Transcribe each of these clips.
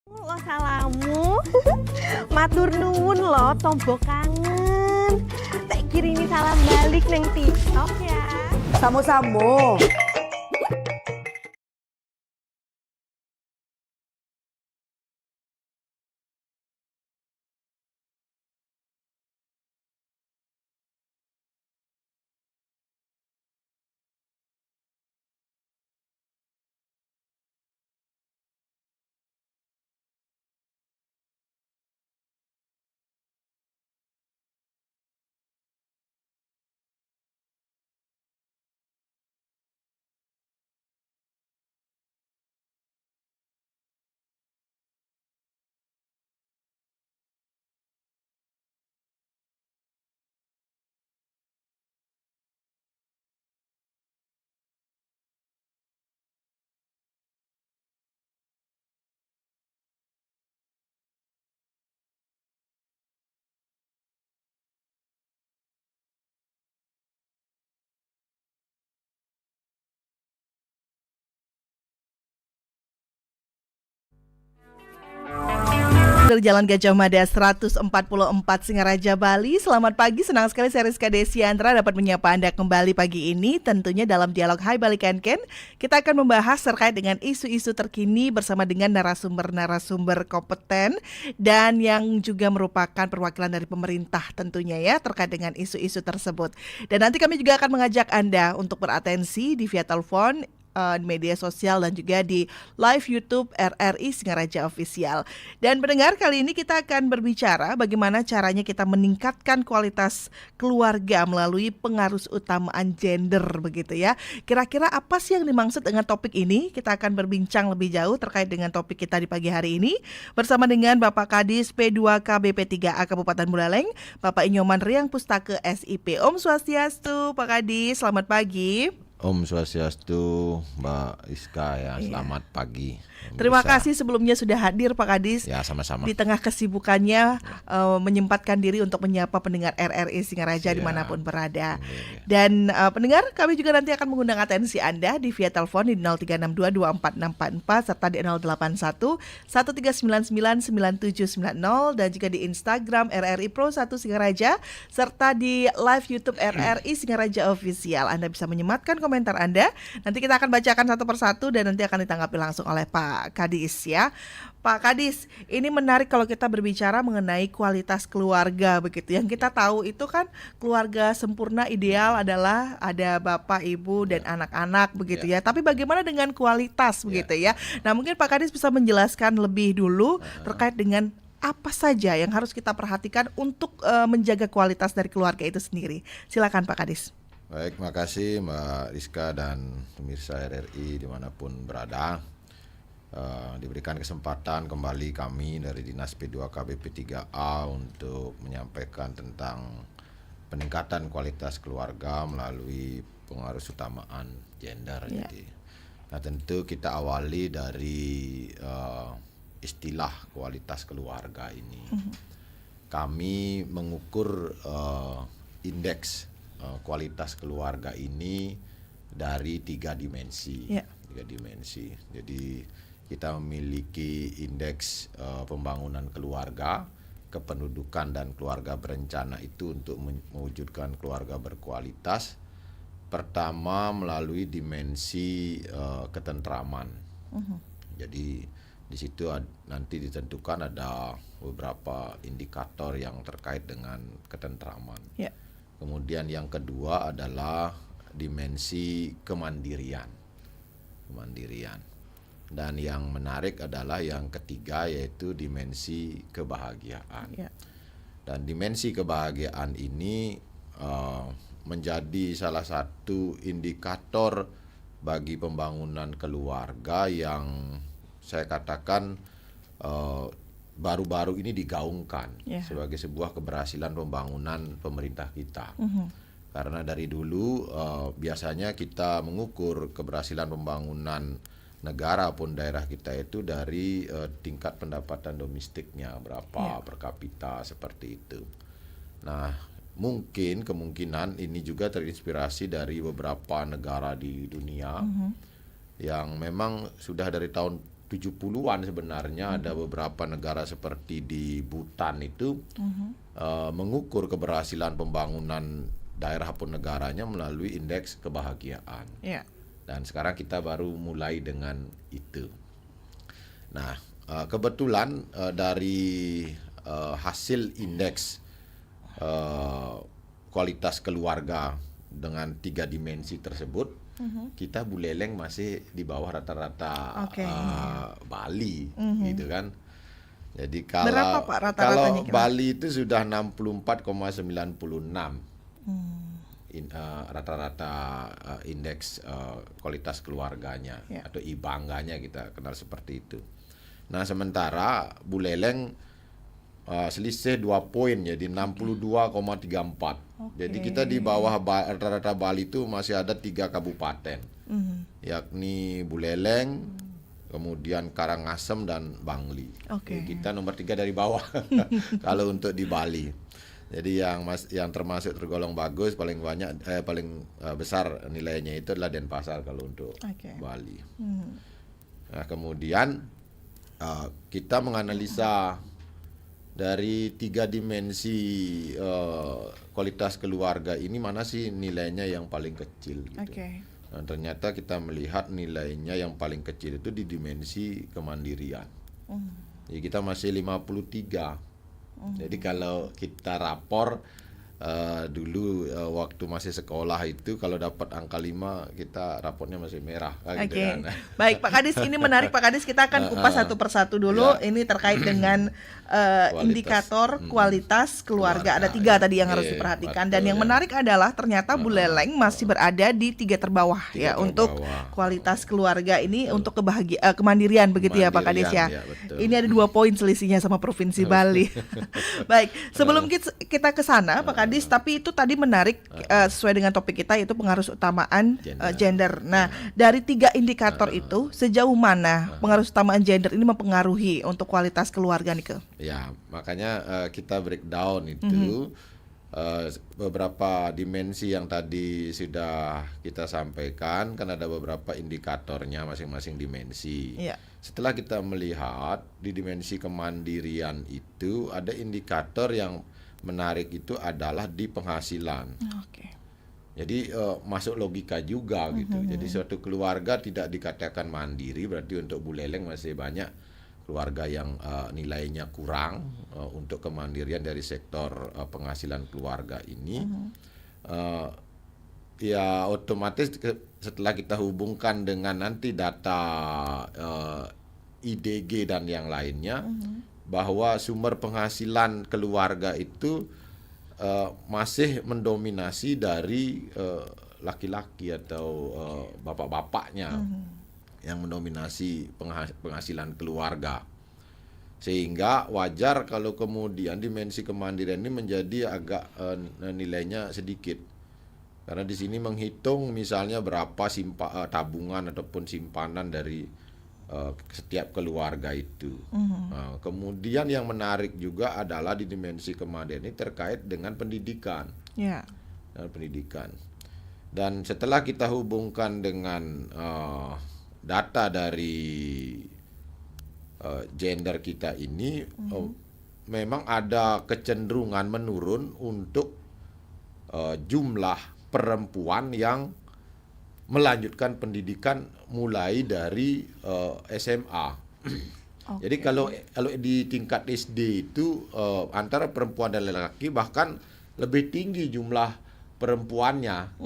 Lo salamu. Matur nuwun lo tombo kangen. Tak kirimi salam balik neng TikTok ya. Samo-samo. Dari Jalan Gajah Mada 144 Singaraja, Bali. Selamat pagi, senang sekali saya Rizka Desiandra dapat menyapa Anda kembali pagi ini. Tentunya dalam dialog Hai Bali Ken, kita akan membahas terkait dengan isu-isu terkini bersama dengan narasumber-narasumber kompeten dan yang juga merupakan perwakilan dari pemerintah tentunya ya terkait dengan isu-isu tersebut. Dan nanti kami juga akan mengajak Anda untuk beratensi di via telepon, di media sosial dan juga di live YouTube RRI Singaraja Official. Dan pendengar, kali ini kita akan berbicara bagaimana caranya kita meningkatkan kualitas keluarga melalui pengaruh utamaan gender begitu ya. Kira-kira apa sih yang dimaksud dengan topik ini? Kita akan berbincang lebih jauh terkait dengan topik kita di pagi hari ini bersama dengan Bapak Kadis P2K BP3A Kabupaten Buleleng, Bapak Inyoman Riang Pustaka SIP. Om Swastiastu, Pak Kadis, selamat pagi. Om Swastiastu, Mbak Iska ya, selamat pagi. Terima kasih sebelumnya sudah hadir Pak Kadis. Ya, sama-sama. Di tengah kesibukannya menyempatkan diri untuk menyapa pendengar RRI Singaraja dimanapun berada. Dan pendengar, kami juga nanti akan mengundang atensi Anda di via telepon di 0362244644 serta di 081 13999790 dan juga di Instagram RRI Pro 1 Singaraja serta di live YouTube RRI Singaraja Official. Anda bisa menyematkan komentar Anda. Nanti kita akan bacakan satu persatu dan nanti akan ditanggapi langsung oleh Pak Kadis ya. Pak Kadis, ini menarik kalau kita berbicara mengenai kualitas keluarga begitu. Yang kita tahu itu kan keluarga sempurna ideal adalah ada bapak, ibu dan anak-anak begitu ya. Tapi bagaimana dengan kualitas begitu ya? Nah, mungkin Pak Kadis bisa menjelaskan lebih dulu terkait dengan apa saja yang harus kita perhatikan untuk menjaga kualitas dari keluarga itu sendiri. Silakan Pak Kadis. Baik, makasih Mbak Rizka dan pemirsa RRI dimanapun berada. Diberikan kesempatan kembali kami dari Dinas P2K BP3A untuk menyampaikan tentang peningkatan kualitas keluarga melalui pengaruh utamaan gender. Jadi, nah tentu kita awali dari istilah kualitas keluarga ini. Kami mengukur indeks kualitas keluarga ini dari 3 dimensi. 3 dimensi. Jadi kita memiliki indeks pembangunan keluarga, kependudukan dan keluarga berencana itu untuk mewujudkan keluarga berkualitas. Pertama melalui dimensi ketentraman. Jadi di situ nanti ditentukan ada beberapa indikator yang terkait dengan ketentraman. Kemudian yang kedua adalah dimensi kemandirian. Dan yang menarik adalah yang ketiga yaitu dimensi kebahagiaan. Dan dimensi kebahagiaan ini menjadi salah satu indikator bagi pembangunan keluarga yang saya katakan baru-baru ini digaungkan sebagai sebuah keberhasilan pembangunan pemerintah kita. Karena dari dulu biasanya kita mengukur keberhasilan pembangunan negara pun daerah kita itu dari tingkat pendapatan domestiknya berapa per kapita seperti itu. Nah, mungkin kemungkinan ini juga terinspirasi dari beberapa negara di dunia yang memang sudah dari tahun 70-an sebenarnya ada beberapa negara seperti di Bhutan itu mengukur keberhasilan pembangunan daerah pun negaranya melalui indeks kebahagiaan. Ya. Dan sekarang kita baru mulai dengan itu. Nah, kebetulan dari hasil indeks kualitas keluarga dengan 3 dimensi tersebut, kita Buleleng masih di bawah rata-rata Bali, gitu kan. Jadi Berapa, Pak, rata-ratanya kalau Bali itu sudah 64,96 rata-rata indeks kualitas keluarganya atau IBANGA-nya kita kenal seperti itu. Nah, sementara Buleleng selisih 2 poin jadi 62,34. Jadi kita di bawah rata-rata Bali itu masih ada 3 kabupaten, yakni Buleleng, kemudian Karangasem dan Bangli. Jadi kita nomor 3 dari bawah kalau untuk di Bali. Jadi yang termasuk tergolong bagus paling banyak paling besar nilainya itu adalah Denpasar kalau untuk Bali. Nah, kemudian kita menganalisa dari 3 dimensi kualitas keluarga ini mana sih nilainya yang paling kecil gitu. Nah, ternyata kita melihat nilainya yang paling kecil itu di dimensi kemandirian. Jadi kita masih 53. Jadi kalau kita rapor dulu waktu masih sekolah itu kalau dapat angka 5 kita rapornya masih merah gitu kan. Baik Pak Kadis, ini menarik Pak Kadis, kita akan kupas satu persatu dulu. Ini terkait dengan indikator kualitas keluarga. Ada 3 tadi yang harus diperhatikan, dan yang menarik adalah ternyata Buleleng masih berada di 3 terbawah untuk kualitas keluarga ini, untuk kemandirian begitu ya Pak Kadis ya. Ini ada 2 poin selisihnya sama Provinsi Bali. Baik, sebelum kita ke sana Pak Kadis, tapi itu tadi menarik sesuai dengan topik kita, yaitu pengaruh utamaan gender. Nah, dari 3 indikator itu sejauh mana pengaruh utamaan gender ini mempengaruhi untuk kualitas keluarga nih ke? Ya, makanya kita breakdown itu beberapa dimensi yang tadi sudah kita sampaikan, kan ada beberapa indikatornya masing-masing dimensi. Setelah kita melihat di dimensi kemandirian itu ada indikator yang menarik itu adalah di penghasilan. Jadi masuk logika juga gitu. Jadi suatu keluarga tidak dikatakan mandiri, berarti untuk Buleleng masih banyak keluarga yang nilainya kurang untuk kemandirian dari sektor penghasilan keluarga ini. Ya otomatis setelah kita hubungkan dengan nanti data IDG dan yang lainnya, bahwa sumber penghasilan keluarga itu masih mendominasi dari laki-laki atau bapak-bapaknya yang mendominasi penghasilan keluarga. Sehingga wajar kalau kemudian dimensi kemandirian ini menjadi agak nilainya sedikit. Karena di sini menghitung misalnya berapa tabungan ataupun simpanan dari setiap keluarga itu. Nah, kemudian yang menarik juga adalah di dimensi kemandirian ini terkait dengan pendidikan. Dan pendidikan. Dan setelah kita hubungkan dengan data dari gender kita ini, memang ada kecenderungan menurun untuk jumlah perempuan yang melanjutkan pendidikan mulai dari SMA. Jadi kalau di tingkat SD itu antara perempuan dan laki-laki bahkan lebih tinggi jumlah perempuannya,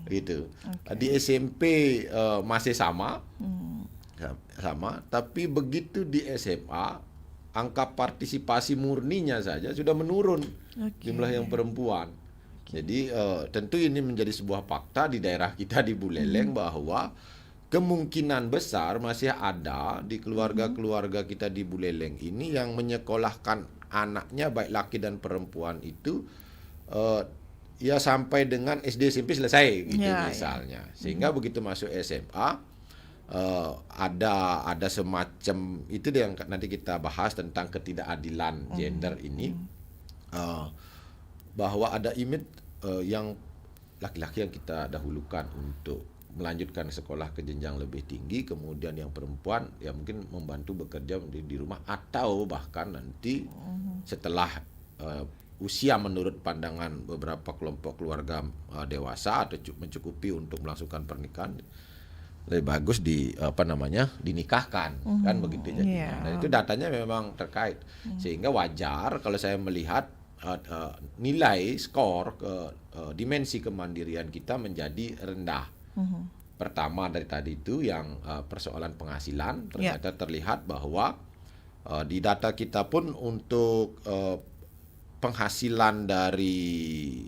gitu. Di SMP masih sama, tapi begitu di SMA angka partisipasi murninya saja sudah menurun jumlah yang perempuan. Jadi tentu ini menjadi sebuah fakta di daerah kita di Buleleng bahwa kemungkinan besar masih ada di keluarga-keluarga kita di Buleleng ini yang menyekolahkan anaknya baik laki dan perempuan itu ya sampai dengan SD SMP selesai gitu misalnya. Sehingga begitu masuk SMA ada semacam itu yang nanti kita bahas tentang ketidakadilan gender ini. Bahwa ada image yang laki-laki yang kita dahulukan untuk melanjutkan sekolah ke jenjang lebih tinggi, kemudian yang perempuan ya mungkin membantu bekerja di rumah, atau bahkan nanti setelah usia menurut pandangan beberapa kelompok keluarga dewasa atau mencukupi untuk melangsungkan pernikahan, lebih bagus dinikahkan, kan begitu jadinya. Dan itu datanya memang terkait, sehingga wajar kalau saya melihat nilai skor ke dimensi kemandirian kita menjadi rendah. Pertama dari tadi itu yang persoalan penghasilan, ternyata terlihat bahwa di data kita pun untuk penghasilan dari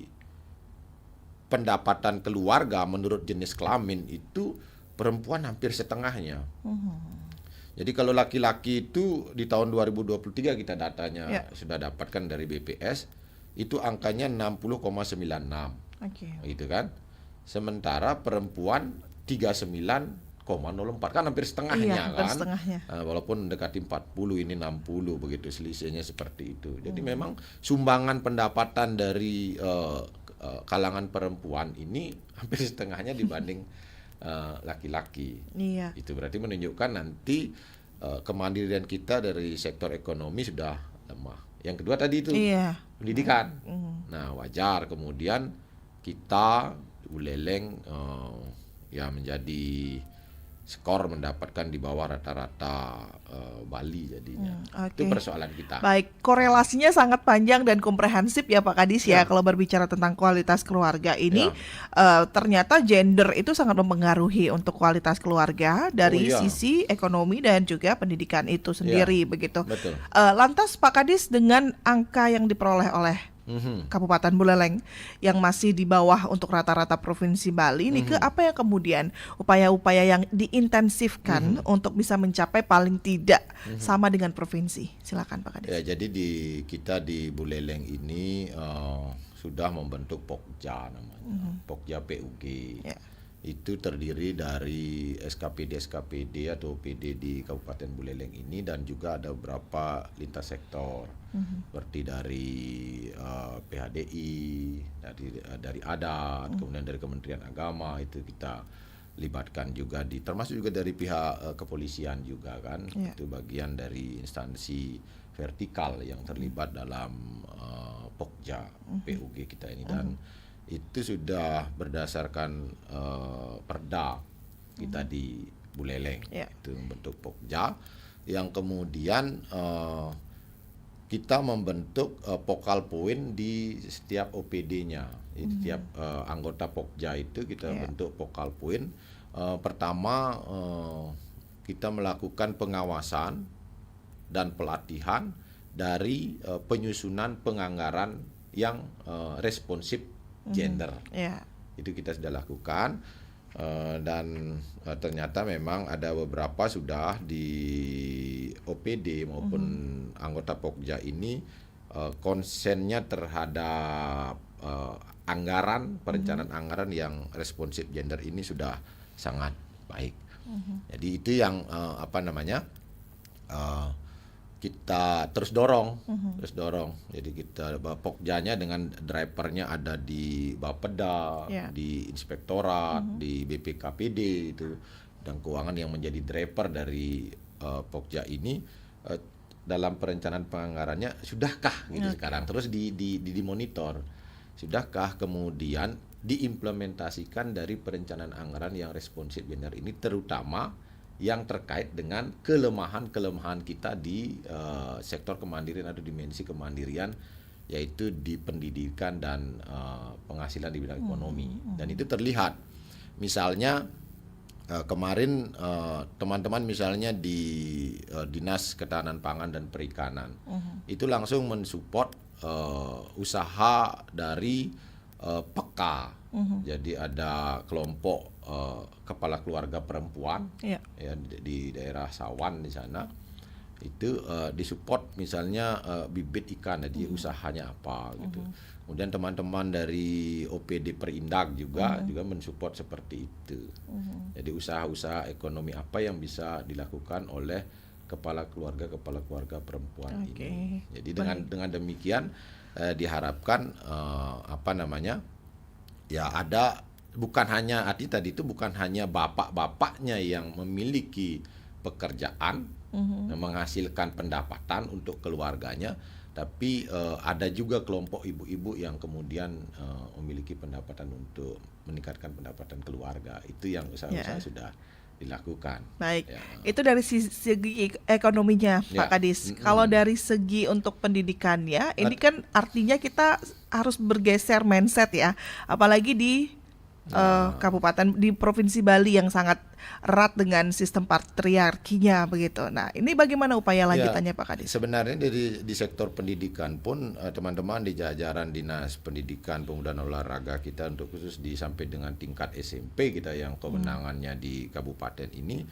pendapatan keluarga menurut jenis kelamin itu perempuan hampir setengahnya. Jadi kalau laki-laki itu di tahun 2023 kita datanya sudah dapatkan dari BPS, itu angkanya 60,96. Gitu kan. Sementara perempuan 39,04, kan hampir setengahnya, hampir kan. Setengahnya. Walaupun mendekati 40, ini 60, begitu selisihnya seperti itu. Jadi memang sumbangan pendapatan dari kalangan perempuan ini hampir setengahnya dibanding laki-laki. Itu berarti menunjukkan nanti kemandirian kita dari sektor ekonomi sudah lemah. Yang kedua tadi itu pendidikan. Nah, wajar kemudian kita Buleleng menjadi skor mendapatkan di bawah rata-rata Bali jadinya. Itu persoalan kita. Baik, korelasinya sangat panjang dan komprehensif ya Pak Kadis ya kalau berbicara tentang kualitas keluarga ini. Ternyata gender itu sangat mempengaruhi untuk kualitas keluarga dari sisi ekonomi dan juga pendidikan itu sendiri begitu. Betul. Lantas Pak Kadis, dengan angka yang diperoleh oleh Kabupaten Buleleng yang masih di bawah untuk rata-rata Provinsi Bali, Nike, apa yang kemudian upaya-upaya yang diintensifkan untuk bisa mencapai paling tidak sama dengan provinsi? Silakan Pak Kadis. Ya, jadi kita di Buleleng ini sudah membentuk Pokja namanya, Pokja PUG. Itu terdiri dari SKPD atau PD di Kabupaten Buleleng ini, dan juga ada beberapa lintas sektor seperti dari PHDI, dari adat, kemudian dari Kementerian Agama, itu kita libatkan juga, termasuk juga dari pihak kepolisian juga kan. Itu bagian dari instansi vertikal yang terlibat dalam Pokja PUG kita ini, dan itu sudah berdasarkan perda kita di Buleleng. Itu membentuk Pokja, yang kemudian kita membentuk pokal poin di setiap OPD-nya. Jadi setiap anggota Pokja itu kita bentuk pokal poin. Pertama kita melakukan pengawasan dan pelatihan dari penyusunan penganggaran yang responsif gender. Itu kita sudah lakukan, dan ternyata memang ada beberapa sudah di OPD maupun anggota Pokja ini konsennya terhadap anggaran, perencanaan anggaran yang responsif gender ini sudah sangat baik. Jadi itu yang kita terus dorong. Jadi kita Pokjanya dengan drivernya ada di Bapeda, di Inspektorat, di BPKPD itu, dan keuangan yang menjadi driver dari Pokja ini dalam perencanaan penganggarannya sudahkah gitu sekarang, terus dimonitor sudahkah, kemudian diimplementasikan dari perencanaan anggaran yang responsif gender ini, terutama yang terkait dengan kelemahan-kelemahan kita di sektor kemandirian atau dimensi kemandirian, yaitu di pendidikan dan penghasilan di bidang ekonomi. Dan itu terlihat. Misalnya kemarin teman-teman misalnya di Dinas Ketahanan Pangan dan Perikanan itu langsung mensupport usaha dari PEKA. Jadi ada kelompok kepala keluarga perempuan di daerah Sawan di sana, itu disupport misalnya bibit ikan, jadi usahanya apa gitu. Kemudian teman-teman dari OPD Perindak juga mensupport seperti itu. Jadi usaha-usaha ekonomi apa yang bisa dilakukan oleh kepala keluarga perempuan ini. Jadi dengan demikian diharapkan ada bukan hanya tadi itu bukan hanya bapak-bapaknya yang memiliki pekerjaan, menghasilkan pendapatan untuk keluarganya, tapi ada juga kelompok ibu-ibu yang kemudian memiliki pendapatan untuk meningkatkan pendapatan keluarga. Itu yang usaha-usaha sudah dilakukan. Baik, Ya. itu dari segi ekonominya, Pak Kadis. Kalau dari segi untuk pendidikannya, ini kan artinya kita harus bergeser mindset ya, apalagi di kabupaten di Provinsi Bali yang sangat erat dengan sistem patriarkinya begitu. Nah, ini bagaimana upaya lanjutannya, Pak Kadis? Sebenarnya di sektor pendidikan pun teman-teman di jajaran Dinas Pendidikan Pemuda dan Olahraga kita untuk khusus sampai dengan tingkat SMP kita yang kewenangannya di kabupaten ini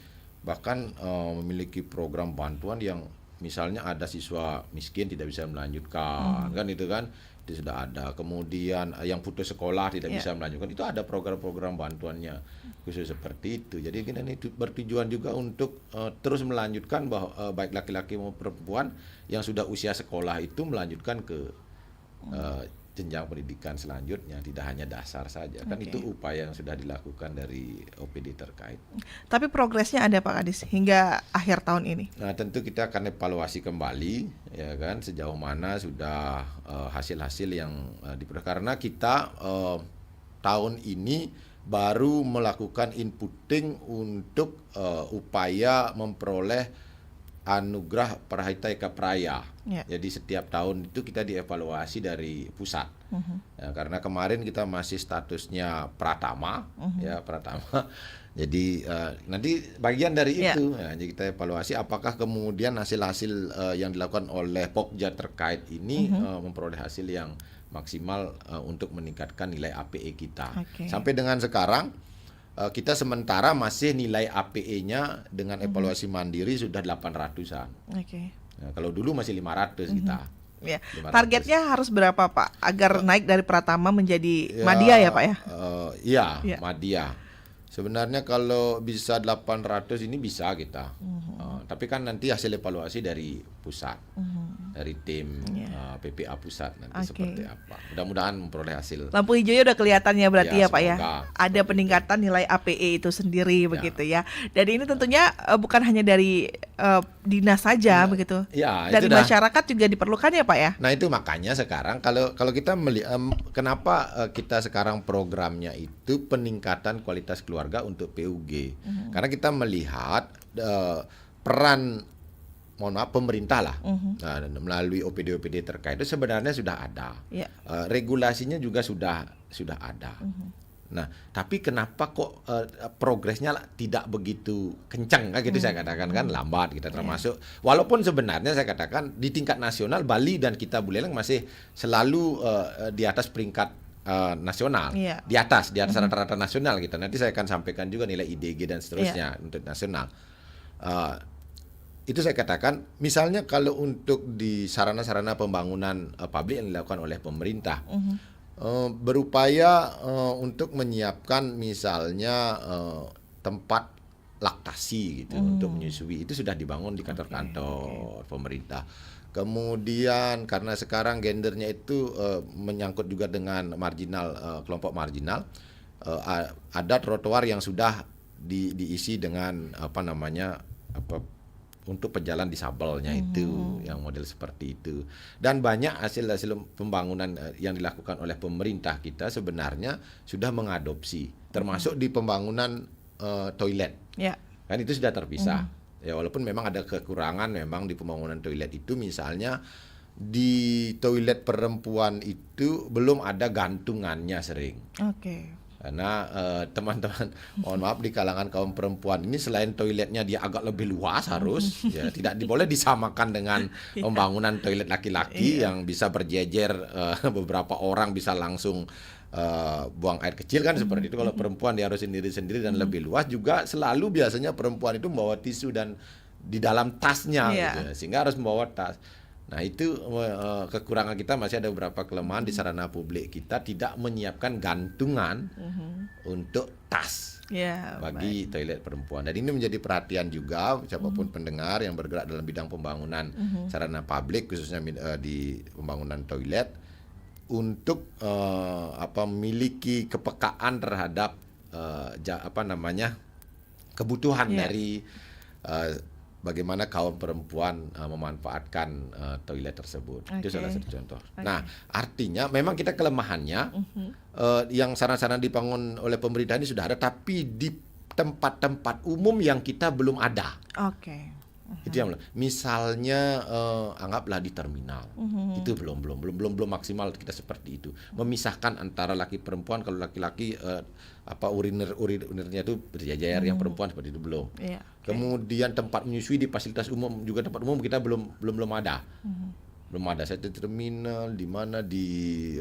bahkan memiliki program bantuan yang misalnya ada siswa miskin tidak bisa melanjutkan, kan itu kan itu sudah ada. Kemudian yang putus sekolah tidak bisa melanjutkan, itu ada program-program bantuannya khusus seperti itu. Jadi kita ini bertujuan juga untuk terus melanjutkan bahwa baik laki-laki maupun perempuan yang sudah usia sekolah itu melanjutkan ke jenjang pendidikan selanjutnya, tidak hanya dasar saja. Kan itu upaya yang sudah dilakukan dari OPD terkait. Tapi progresnya ada, Pak Kadis, hingga akhir tahun ini. Nah, tentu kita akan evaluasi kembali, ya kan, sejauh mana sudah hasil-hasil yang diperoleh. Karena kita tahun ini baru melakukan inputting untuk upaya memperoleh anugerah Parahita Eka Praya. Jadi setiap tahun itu kita dievaluasi dari pusat. Ya, karena kemarin kita masih statusnya Pratama, ya Pratama. Jadi nanti bagian dari itu, ya, jadi kita evaluasi apakah kemudian hasil-hasil yang dilakukan oleh Pokja terkait ini memperoleh hasil yang maksimal untuk meningkatkan nilai APE kita. Sampai dengan sekarang kita sementara masih nilai APE-nya dengan evaluasi mandiri sudah 800-an. Nah, kalau dulu masih 500 kita. Ya. 500. Targetnya harus berapa, Pak, agar naik dari Pratama menjadi Madya ya, Pak ya? Iya, Madya. Sebenarnya kalau bisa 800 ini bisa kita. Tapi kan nanti hasil evaluasi dari pusat, dari tim PPA pusat nanti seperti apa. Mudah-mudahan memperoleh hasil. Lampu hijaunya udah kelihatannya berarti ya, Pak ya. Ada peningkatan itu. Nilai APE itu sendiri begitu ya. Dan ini tentunya bukan hanya dari dinas saja begitu. Dari masyarakat juga diperlukan ya, Pak ya. Nah, itu makanya sekarang kalau kita kenapa kita sekarang programnya itu peningkatan kualitas keluarga untuk PUG. Karena kita melihat peran pemerintah lah, melalui OPD-OPD terkait itu sebenarnya sudah ada, regulasinya juga sudah ada. Nah, tapi kenapa kok progresnya tidak begitu kencang, kan gitu saya katakan, kan lambat kita termasuk. Walaupun sebenarnya saya katakan di tingkat nasional Bali dan kita Buleleng masih selalu di atas peringkat nasional, di atas rata-rata nasional gitu. Nanti saya akan sampaikan juga nilai IDG dan seterusnya untuk nasional. Itu saya katakan, misalnya kalau untuk di sarana-sarana pembangunan publik yang dilakukan oleh pemerintah, berupaya untuk menyiapkan misalnya tempat laktasi gitu untuk menyusui, itu sudah dibangun di kantor-kantor pemerintah. Kemudian karena sekarang gendernya itu menyangkut juga dengan marginal, kelompok marginal, ada trotoar yang sudah diisi dengan untuk pejalan disabelnya itu, yang model seperti itu. Dan banyak hasil-hasil pembangunan yang dilakukan oleh pemerintah kita sebenarnya sudah mengadopsi, termasuk di pembangunan toilet. Kan itu sudah terpisah. Ya, walaupun memang ada kekurangan memang di pembangunan toilet itu, misalnya di toilet perempuan itu belum ada gantungannya sering. Karena teman-teman, mohon maaf, di kalangan kaum perempuan ini selain toiletnya dia agak lebih luas harus, ya tidak boleh disamakan dengan pembangunan toilet laki-laki yang bisa berjejer, beberapa orang bisa langsung buang air kecil kan seperti itu. Kalau perempuan dia harus sendiri-sendiri dan lebih luas. Juga selalu biasanya perempuan itu membawa tisu dan di dalam tasnya gitu, sehingga harus membawa tas. Nah, itu kekurangan kita, masih ada beberapa kelemahan di sarana publik kita tidak menyiapkan gantungan untuk tas bagi toilet perempuan. Dan ini menjadi perhatian juga siapapun pendengar yang bergerak dalam bidang pembangunan sarana publik, khususnya di pembangunan toilet. untuk memiliki kepekaan terhadap kebutuhan dari bagaimana kaum perempuan memanfaatkan toilet tersebut. Itu salah satu contoh. Nah, artinya memang kita kelemahannya yang sarana-sarana dibangun oleh pemerintah ini sudah ada, tapi di tempat-tempat umum yang kita belum ada. Itu yang misalnya anggaplah di terminal. Itu belum maksimal kita seperti itu. Memisahkan antara laki perempuan, kalau laki-laki urinernya itu berjajar, yang perempuan seperti itu belum. Kemudian tempat menyusui di fasilitas umum, juga tempat umum kita belum ada. Belum ada. Saya di terminal, di mana di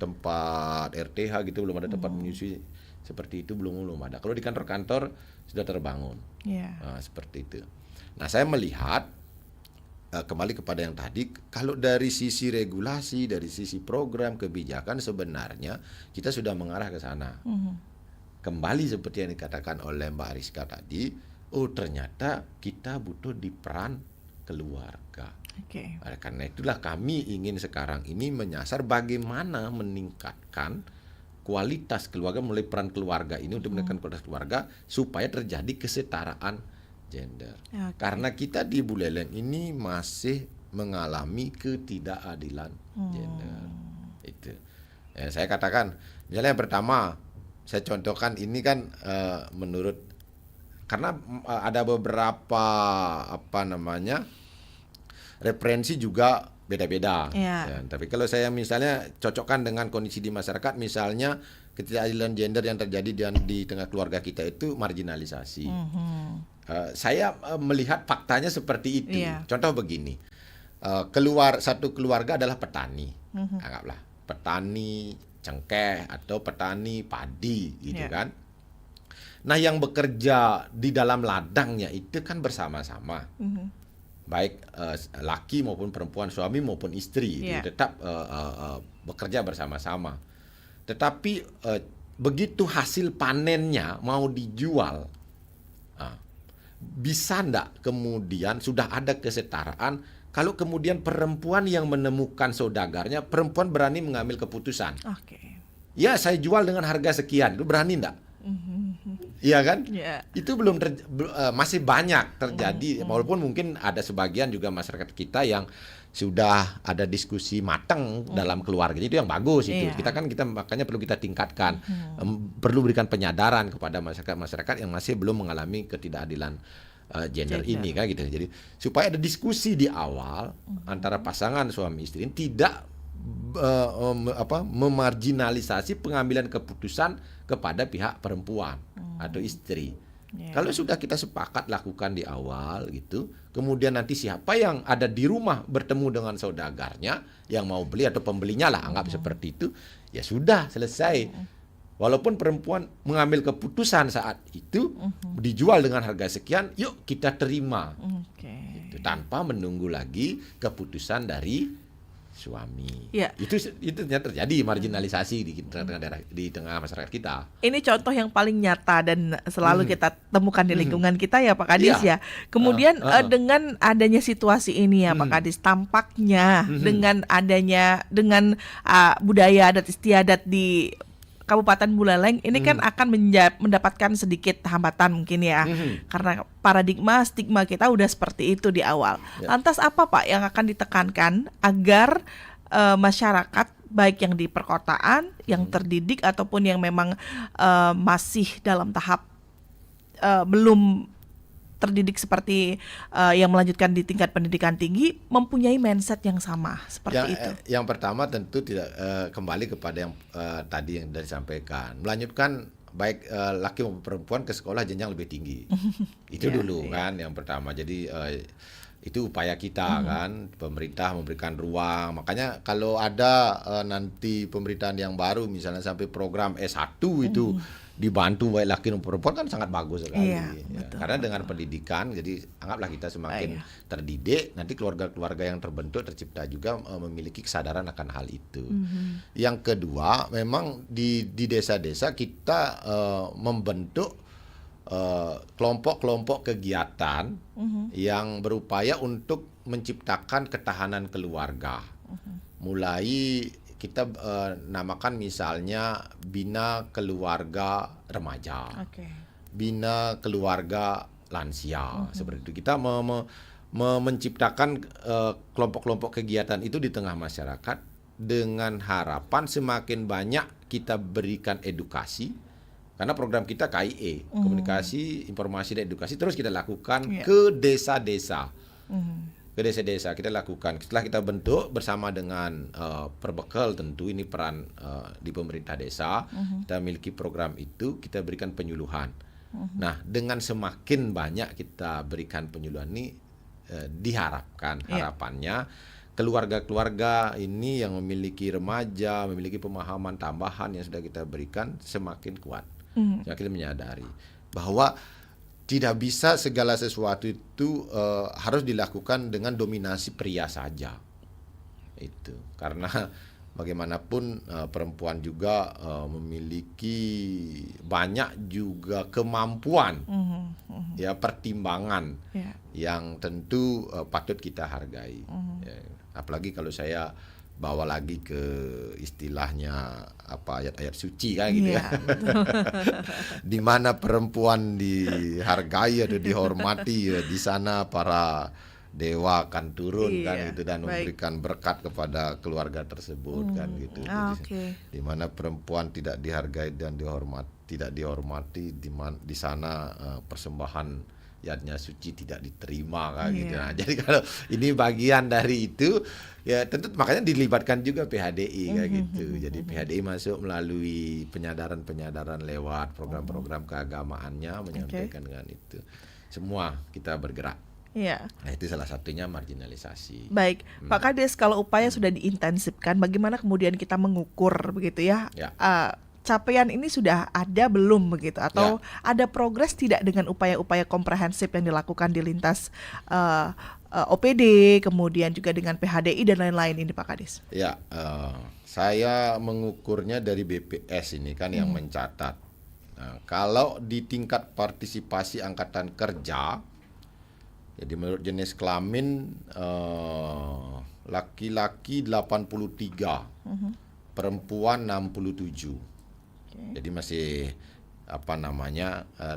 tempat RTH gitu belum ada tempat menyusui seperti itu, belum ada. Kalau di kantor-kantor sudah terbangun. Nah, seperti itu. Nah, saya melihat kembali kepada yang tadi, kalau dari sisi regulasi, dari sisi program kebijakan sebenarnya kita sudah mengarah ke sana. Kembali seperti yang dikatakan oleh Mbak Ariska tadi, ternyata kita butuh di peran keluarga. Karena itulah kami ingin sekarang ini menyasar bagaimana meningkatkan kualitas keluarga melalui peran keluarga ini untuk meningkatkan kualitas keluarga supaya terjadi kesetaraan gender. Karena kita di Buleleng ini masih mengalami ketidakadilan gender. Itu. Saya katakan, misalnya yang pertama, saya contohkan ini kan menurut, karena ada beberapa referensi juga beda-beda. Tapi kalau saya misalnya cocokkan dengan kondisi di masyarakat, misalnya ketidakadilan gender yang terjadi di tengah keluarga kita itu marginalisasi. Saya melihat faktanya seperti itu. Contoh begini, satu keluarga adalah petani, anggaplah petani cengkeh atau petani padi, gitu kan. Nah, yang bekerja di dalam ladangnya itu kan bersama-sama, baik laki maupun perempuan, suami maupun istri, itu tetap bekerja bersama-sama. Tetapi begitu hasil panennya mau dijual, bisa enggak kemudian sudah ada kesetaraan kalau kemudian perempuan yang menemukan saudagarnya, perempuan berani mengambil keputusan. Ya, saya jual dengan harga sekian, itu berani enggak? Iya kan? Itu belum masih banyak terjadi, walaupun mungkin ada sebagian juga masyarakat kita yang sudah ada diskusi matang dalam keluarga, itu yang bagus itu. Kita makanya perlu kita tingkatkan, perlu berikan penyadaran kepada masyarakat yang masih belum mengalami ketidakadilan gender ini kan gitu. Jadi supaya ada diskusi di awal antara pasangan suami istri, tidak memarginalisasi pengambilan keputusan kepada pihak perempuan atau istri. Kalau sudah kita sepakat lakukan di awal gitu, kemudian nanti siapa yang ada di rumah bertemu dengan saudagarnya yang mau beli atau pembelinya lah, anggap seperti itu, ya sudah selesai. Walaupun perempuan mengambil keputusan saat itu dijual dengan harga sekian, yuk kita terima. Gitu, tanpa menunggu lagi keputusan dari suami. Itu terjadi marginalisasi di tengah masyarakat kita. Ini contoh yang paling nyata dan selalu kita temukan di lingkungan kita ya Pak Kadis ya. Kemudian dengan adanya situasi ini ya Pak Kadis, tampaknya dengan budaya adat istiadat di Kabupaten Buleleng ini kan akan mendapatkan sedikit hambatan mungkin ya, karena stigma kita udah seperti itu di awal. Lantas apa Pak yang akan ditekankan agar masyarakat baik yang di perkotaan, yang terdidik ataupun yang memang masih dalam tahap belum terdidik seperti yang melanjutkan di tingkat pendidikan tinggi mempunyai mindset yang sama seperti itu. Yang pertama tentu tidak kembali kepada yang tadi yang disampaikan, melanjutkan baik laki maupun perempuan ke sekolah jenjang lebih tinggi. Itu dulu kan yang pertama. Jadi itu upaya kita kan, pemerintah memberikan ruang. Makanya kalau ada nanti pemerintahan yang baru misalnya sampai program S1 itu dibantu baik laki maupun perempuan kan sangat bagus sekali. Karena dengan pendidikan, jadi anggaplah kita semakin terdidik, nanti keluarga-keluarga yang terbentuk tercipta juga memiliki kesadaran akan hal itu. Yang kedua, memang di desa-desa kita membentuk kelompok-kelompok kegiatan yang berupaya untuk menciptakan ketahanan keluarga. Mulai kita namakan misalnya bina keluarga remaja, bina keluarga lansia, seperti itu. Kita menciptakan kelompok-kelompok kegiatan itu di tengah masyarakat dengan harapan semakin banyak kita berikan edukasi. Karena program kita KIE, komunikasi, informasi dan edukasi, terus kita lakukan ke desa-desa. Ke desa-desa kita lakukan. Setelah kita bentuk bersama dengan Perbekal, tentu ini peran di pemerintah desa, kita miliki program itu, kita berikan penyuluhan. Nah, dengan semakin banyak kita berikan penyuluhan ini, diharapkan, harapannya keluarga-keluarga ini yang memiliki remaja, memiliki pemahaman tambahan yang sudah kita berikan semakin kuat. Kita menyadari bahwa tidak bisa segala sesuatu itu harus dilakukan dengan dominasi pria saja. Itu karena bagaimanapun perempuan juga memiliki banyak juga kemampuan, ya pertimbangan yang tentu patut kita hargai. Ya, apalagi kalau saya bawa lagi ke istilahnya ayat-ayat suci kan gitu ya. Di mana perempuan dihargai atau dihormati, ya, di sana para dewa akan turun kan gitu dan memberikan berkat kepada keluarga tersebut kan gitu. Di mana perempuan tidak dihargai dan tidak dihormati, di sana persembahan yadnya suci tidak diterima kan gitu. Nah, jadi kalau ini bagian dari itu, ya tentu makanya dilibatkan juga PHDI kayak gitu. Jadi PHDI masuk melalui penyadaran lewat program-program keagamaannya menyampaikan dengan itu. Semua kita bergerak. Nah, itu salah satunya marginalisasi. Baik, Pak Kades, kalau upaya sudah diintensifkan, bagaimana kemudian kita mengukur begitu ya? Capaian ini sudah ada belum begitu, atau ada progres tidak dengan upaya-upaya komprehensif yang dilakukan di lintas OPD, kemudian juga dengan PHDI dan lain-lain ini, Pak Kades? Ya, saya mengukurnya dari BPS ini kan yang mencatat. Nah, kalau di tingkat partisipasi angkatan kerja, jadi menurut jenis kelamin laki-laki 83, perempuan 67. Jadi masih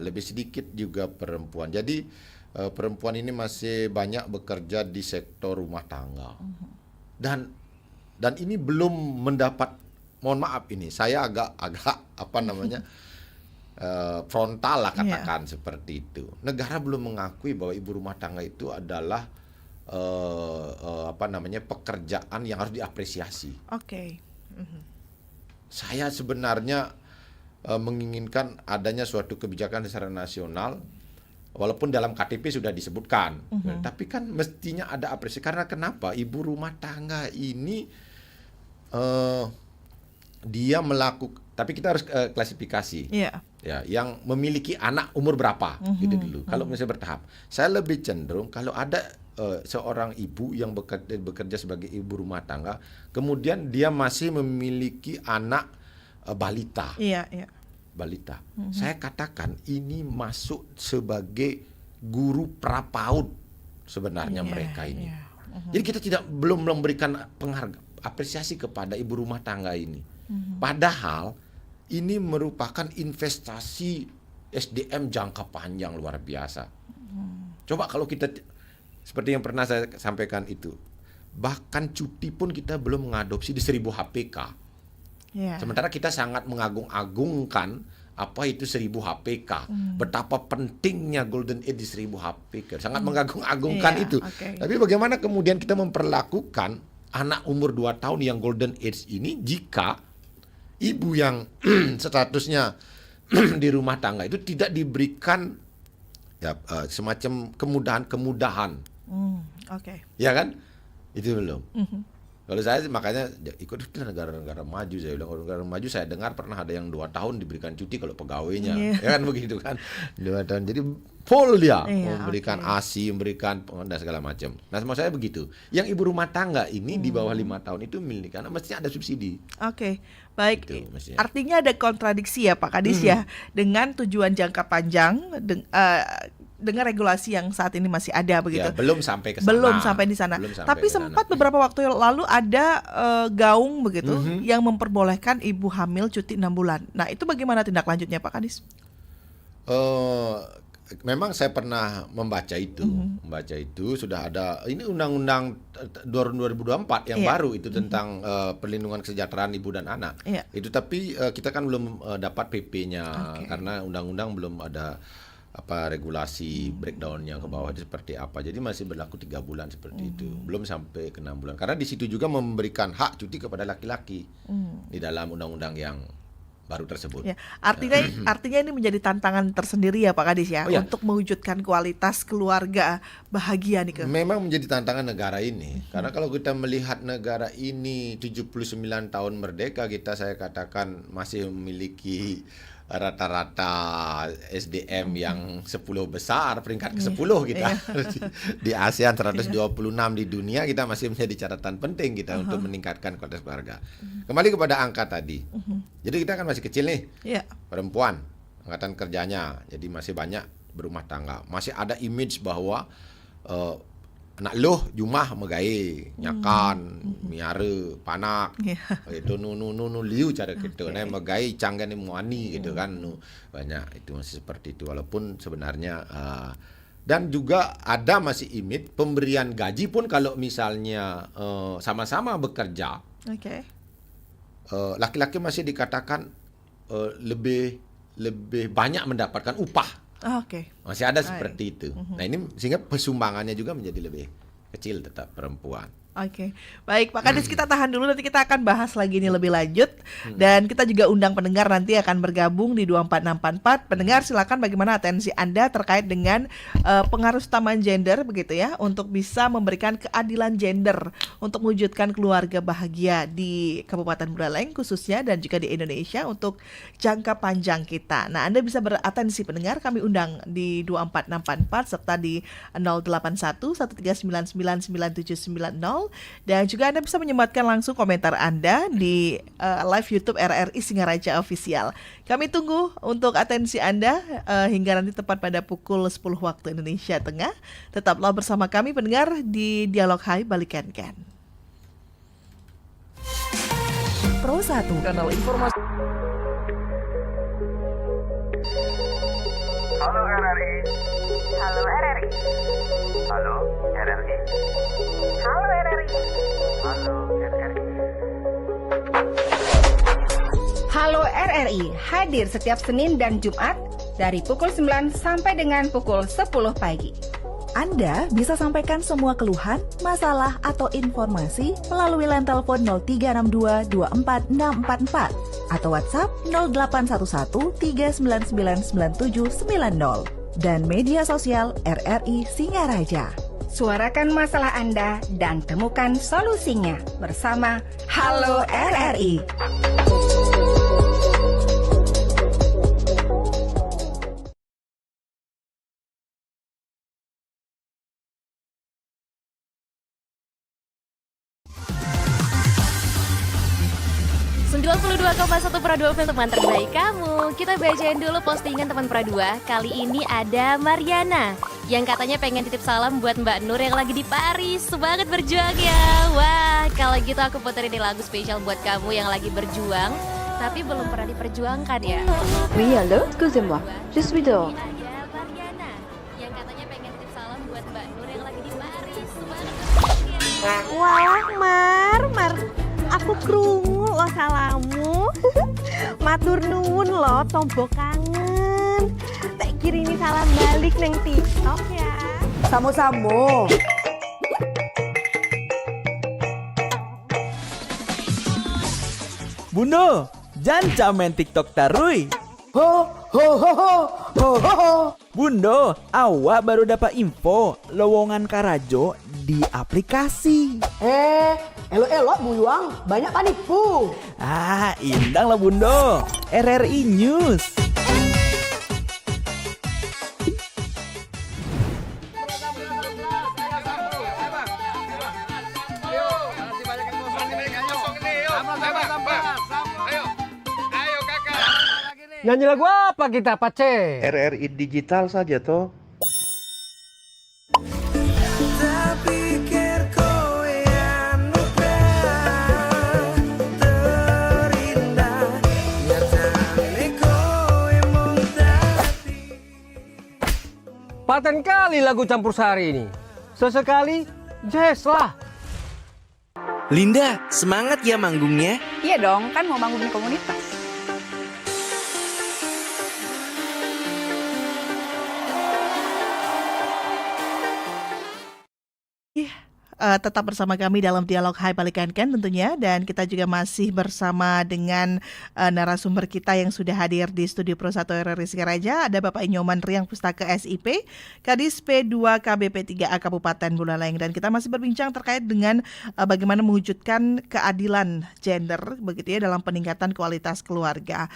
lebih sedikit juga perempuan. Jadi perempuan ini masih banyak bekerja di sektor rumah tangga. Dan ini belum mendapat, mohon maaf ini saya agak frontal lah katakan seperti itu. Negara belum mengakui bahwa ibu rumah tangga itu adalah pekerjaan yang harus diapresiasi. Saya sebenarnya menginginkan adanya suatu kebijakan secara nasional, walaupun dalam KTP sudah disebutkan, tapi kan mestinya ada apresiasi. Karena kenapa? Ibu rumah tangga ini dia melakukan, tapi kita harus klasifikasi. Ya, yang memiliki anak umur berapa gitu dulu. Kalau misalnya bertahap, saya lebih cenderung kalau ada seorang ibu yang bekerja sebagai ibu rumah tangga, kemudian dia masih memiliki anak balita. Balita. Saya katakan ini masuk sebagai guru prapaud sebenarnya mereka ini. Jadi kita belum memberikan apresiasi kepada ibu rumah tangga ini. Padahal ini merupakan investasi SDM jangka panjang luar biasa. Coba kalau kita seperti yang pernah saya sampaikan itu, bahkan cuti pun kita belum mengadopsi di 1000 HPK. Sementara kita sangat mengagung-agungkan apa itu 1000 HPK. Betapa pentingnya Golden Age di 1000 HPK. Sangat mengagung-agungkan itu. Tapi bagaimana kemudian kita memperlakukan anak umur 2 tahun yang Golden Age ini jika ibu yang statusnya di rumah tangga itu tidak diberikan semacam kemudahan-kemudahan. Ya kan? Itu belum. Kalau saya makanya ikut negara-negara maju, saya bilang negara maju saya dengar pernah ada yang 2 tahun diberikan cuti kalau pegawainya, ya kan begitu kan, 2 tahun jadi full dia memberikan ASI, memberikan dan segala macam. Nah maksud saya begitu, yang ibu rumah tangga ini di bawah 5 tahun itu milik karena mestinya ada subsidi. Baik, gitu, artinya ada kontradiksi ya Pak Kadis ya, dengan tujuan jangka panjang dengan regulasi yang saat ini masih ada begitu. Ya, belum sampai ke sana. Belum sampai di sana. Belum sampai Tapi ke sana. sempat beberapa waktu lalu ada gaung begitu yang memperbolehkan ibu hamil cuti 6 bulan. Nah, itu bagaimana tindak lanjutnya Pak Kadis? Memang saya pernah membaca itu, sudah ada ini undang-undang 2024 yang baru itu tentang perlindungan kesejahteraan ibu dan anak. Itu tapi kita kan belum dapat PP-nya karena undang-undang belum ada regulasi breakdown yang ke bawah itu seperti apa. Jadi masih berlaku 3 bulan seperti itu. Belum sampai ke 6 bulan. Karena di situ juga memberikan hak cuti kepada laki-laki di dalam undang-undang yang baru tersebut. Ya, artinya ini menjadi tantangan tersendiri ya Pak Kadis ya, untuk mewujudkan kualitas keluarga bahagia nih. Memang menjadi tantangan negara ini. Karena kalau kita melihat negara ini 79 tahun merdeka, saya katakan masih memiliki rata-rata SDM yang 10 besar, peringkat ke-10 kita. Di ASEAN 126 di dunia, kita masih menjadi catatan penting kita untuk meningkatkan kualitas keluarga. Kembali kepada angka tadi. Jadi kita kan masih kecil nih. Perempuan, angkatan kerjanya. Jadi masih banyak berumah tangga. Masih ada image bahwa anak loh jumah megai nyakan miara panak itu nu liu cara gitu nah megai canggan muani gitu kan banyak itu masih seperti itu walaupun sebenarnya dan juga ada masih image pemberian gaji pun kalau misalnya sama-sama bekerja laki-laki masih dikatakan lebih banyak mendapatkan upah. Masih ada seperti itu. Nah ini sehingga persumbangannya juga menjadi lebih kecil tetap perempuan. Baik Pak Kadis, kita tahan dulu, nanti kita akan bahas lagi ini lebih lanjut. Dan kita juga undang pendengar nanti akan bergabung di 24644. Pendengar silakan bagaimana atensi Anda terkait dengan pengaruh utama gender begitu ya, untuk bisa memberikan keadilan gender untuk mewujudkan keluarga bahagia di Kabupaten Buleleng khususnya dan juga di Indonesia untuk jangka panjang kita. Nah, Anda bisa beratensi pendengar, kami undang di 24644 serta di 081 13999 9790. Dan juga Anda bisa menyematkan langsung komentar Anda di live YouTube RRI Singaraja Official. Kami tunggu untuk atensi Anda hingga nanti tepat pada pukul 10 waktu Indonesia Tengah. Tetaplah bersama kami pendengar di Dialog Hai Balikan Ken. Pro 1 Kanal Informasi. Halo RRI. Halo RRI. Halo RRI. Halo RRI. Halo RRI. Halo RRI hadir setiap Senin dan Jumat dari pukul 9 sampai dengan pukul 10 pagi. Anda bisa sampaikan semua keluhan, masalah, atau informasi melalui line telepon 0362 24644 atau WhatsApp 0811 399 9790 dan media sosial RRI Singaraja. Suarakan masalah Anda dan temukan solusinya bersama Halo RRI. Pro 2 untuk teman terbaik kamu. Kita bacain dulu postingan teman Pro 2. Kali ini ada Mariana yang katanya pengen titip salam buat Mbak Nur yang lagi di Paris. Semangat berjuang ya. Wah, kalau gitu aku puterin ini lagu spesial buat kamu yang lagi berjuang tapi belum pernah diperjuangkan ya. Oui, allô, excusez-moi. Je suis dehors. Ada Mariana yang katanya pengen titip salam buat Mbak Nur yang lagi di Paris. Semangat berjuang ya. Wah, Mar, aku krungu lo salamu. Matur nuwun lo, tombo kangen. Tak kirimi salam balik neng TikTok ya. Samo-samo. Bunda, jangan main TikTok tarui. Ho ho ho ho ho ho ho. Bunda, awak baru dapat info lowongan Karajo di aplikasi. Elok-elok buluang, banyak panipu. Ah, indang lah Bunda. RRI News. Nyanyi lagu apa kita, Pace? RRI digital saja toh. Paten kali lagu campur sari ini. Sesekali jazz lah. Linda, semangat ya manggungnya. Iya dong, kan mau manggung di komunitas. Tetap bersama kami dalam dialog Hai Balikan Ken tentunya, dan kita juga masih bersama dengan narasumber kita yang sudah hadir di Studio Pro 1 RRI Singaraja. Ada Bapak Inyoman Riang Pustaka SIP, Kadis P2 KBP 3A Kabupaten Buleleng, dan kita masih berbincang terkait dengan bagaimana mewujudkan keadilan gender begitu ya dalam peningkatan kualitas keluarga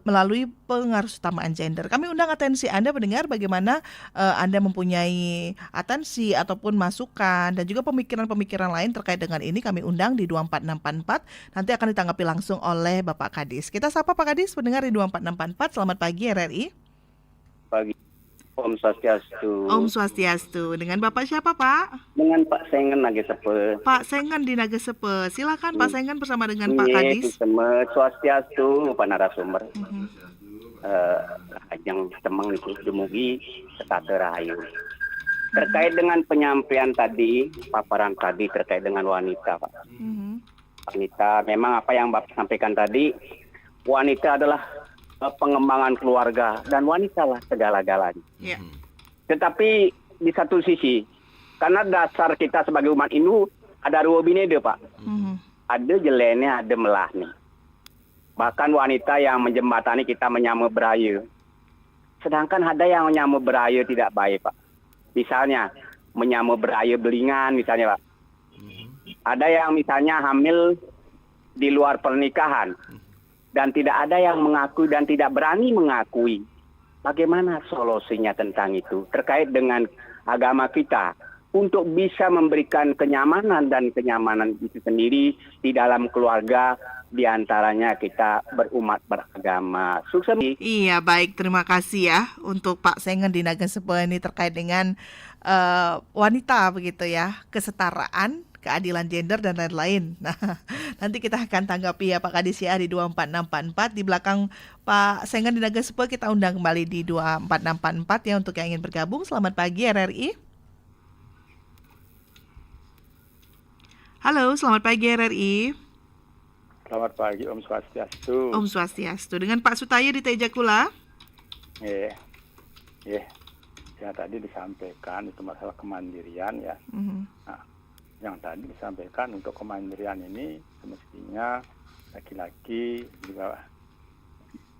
melalui pengarusutamaan gender. Kami undang atensi Anda pendengar, bagaimana Anda mempunyai atensi ataupun masukan dan juga pemikiran-pemikiran lain terkait dengan ini, kami undang di 24644. Nanti akan ditanggapi langsung oleh Bapak Kadis. Kita sapa Pak Kadis, pendengar di 24644. Selamat pagi RRI. Pagi. Om Swastiastu. Om Swastiastu. Dengan Bapak siapa, Pak? Dengan Pak Sengen Nagesepe. Pak Sengen di Nagesepe. Silakan Pak Sengen bersama dengan Pak Kadis. Swastiastu, Pak narasumber. Ajang temeng itu dumugi setata rahayu. Terkait dengan penyampaian tadi, paparan tadi terkait dengan wanita, Pak. Wanita, memang apa yang Bapak sampaikan tadi, wanita adalah pengembangan keluarga dan wanita lah segala-galanya. Yeah. Tetapi di satu sisi, karena dasar kita sebagai umat Hindu ada dua bineda, Pak. Ada jelene, ada melahni. Bahkan wanita yang menjembatani kita menyama beraya. Sedangkan ada yang menyama beraya tidak baik, Pak. Misalnya menyama beraya belingan misalnya, Pak. Ada yang misalnya hamil di luar pernikahan dan tidak ada yang mengakui dan tidak berani mengakui. Bagaimana solusinya tentang itu terkait dengan agama kita untuk bisa memberikan kenyamanan dan kenyamanan itu sendiri di dalam keluarga, di antaranya kita berumat beragama. Sukses. Iya, baik, terima kasih ya untuk Pak Sengen di Nagesepe ini terkait dengan wanita begitu ya, kesetaraan, keadilan gender dan lain-lain. Nah, nanti kita akan tanggapi ya Pak Kadis ya di 24644. Di belakang Pak Sengen di Nagesepe kita undang kembali di 24644 ya untuk yang ingin bergabung. Selamat pagi RRI. Halo, selamat pagi RRI. Selamat pagi, Om Swastiastu. Om Swastiastu. Dengan Pak Sutaya di Tejakula. Ya tadi disampaikan itu masalah kemandirian ya. Nah, yang tadi disampaikan untuk kemandirian ini semestinya laki-laki juga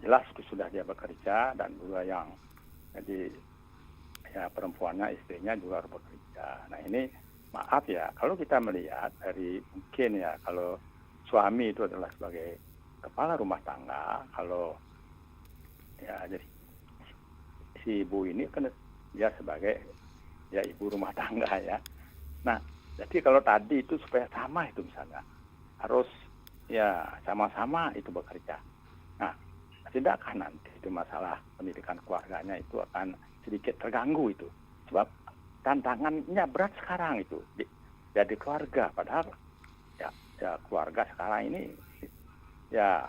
jelas sudah dia bekerja, dan juga yang jadi ya perempuannya, istrinya juga harus bekerja. Nah ini maaf ya, kalau kita melihat dari mungkin ya, kalau suami itu adalah sebagai kepala rumah tangga, kalau ya jadi si ibu ini kan dia sebagai ya ibu rumah tangga ya. Nah, jadi kalau tadi itu supaya sama itu misalnya harus ya sama-sama itu bekerja. Nah, tidakkah nanti itu masalah pendidikan keluarganya itu akan sedikit terganggu itu? Sebab tantangannya berat sekarang itu jadi keluarga, padahal ya keluarga sekarang ini ya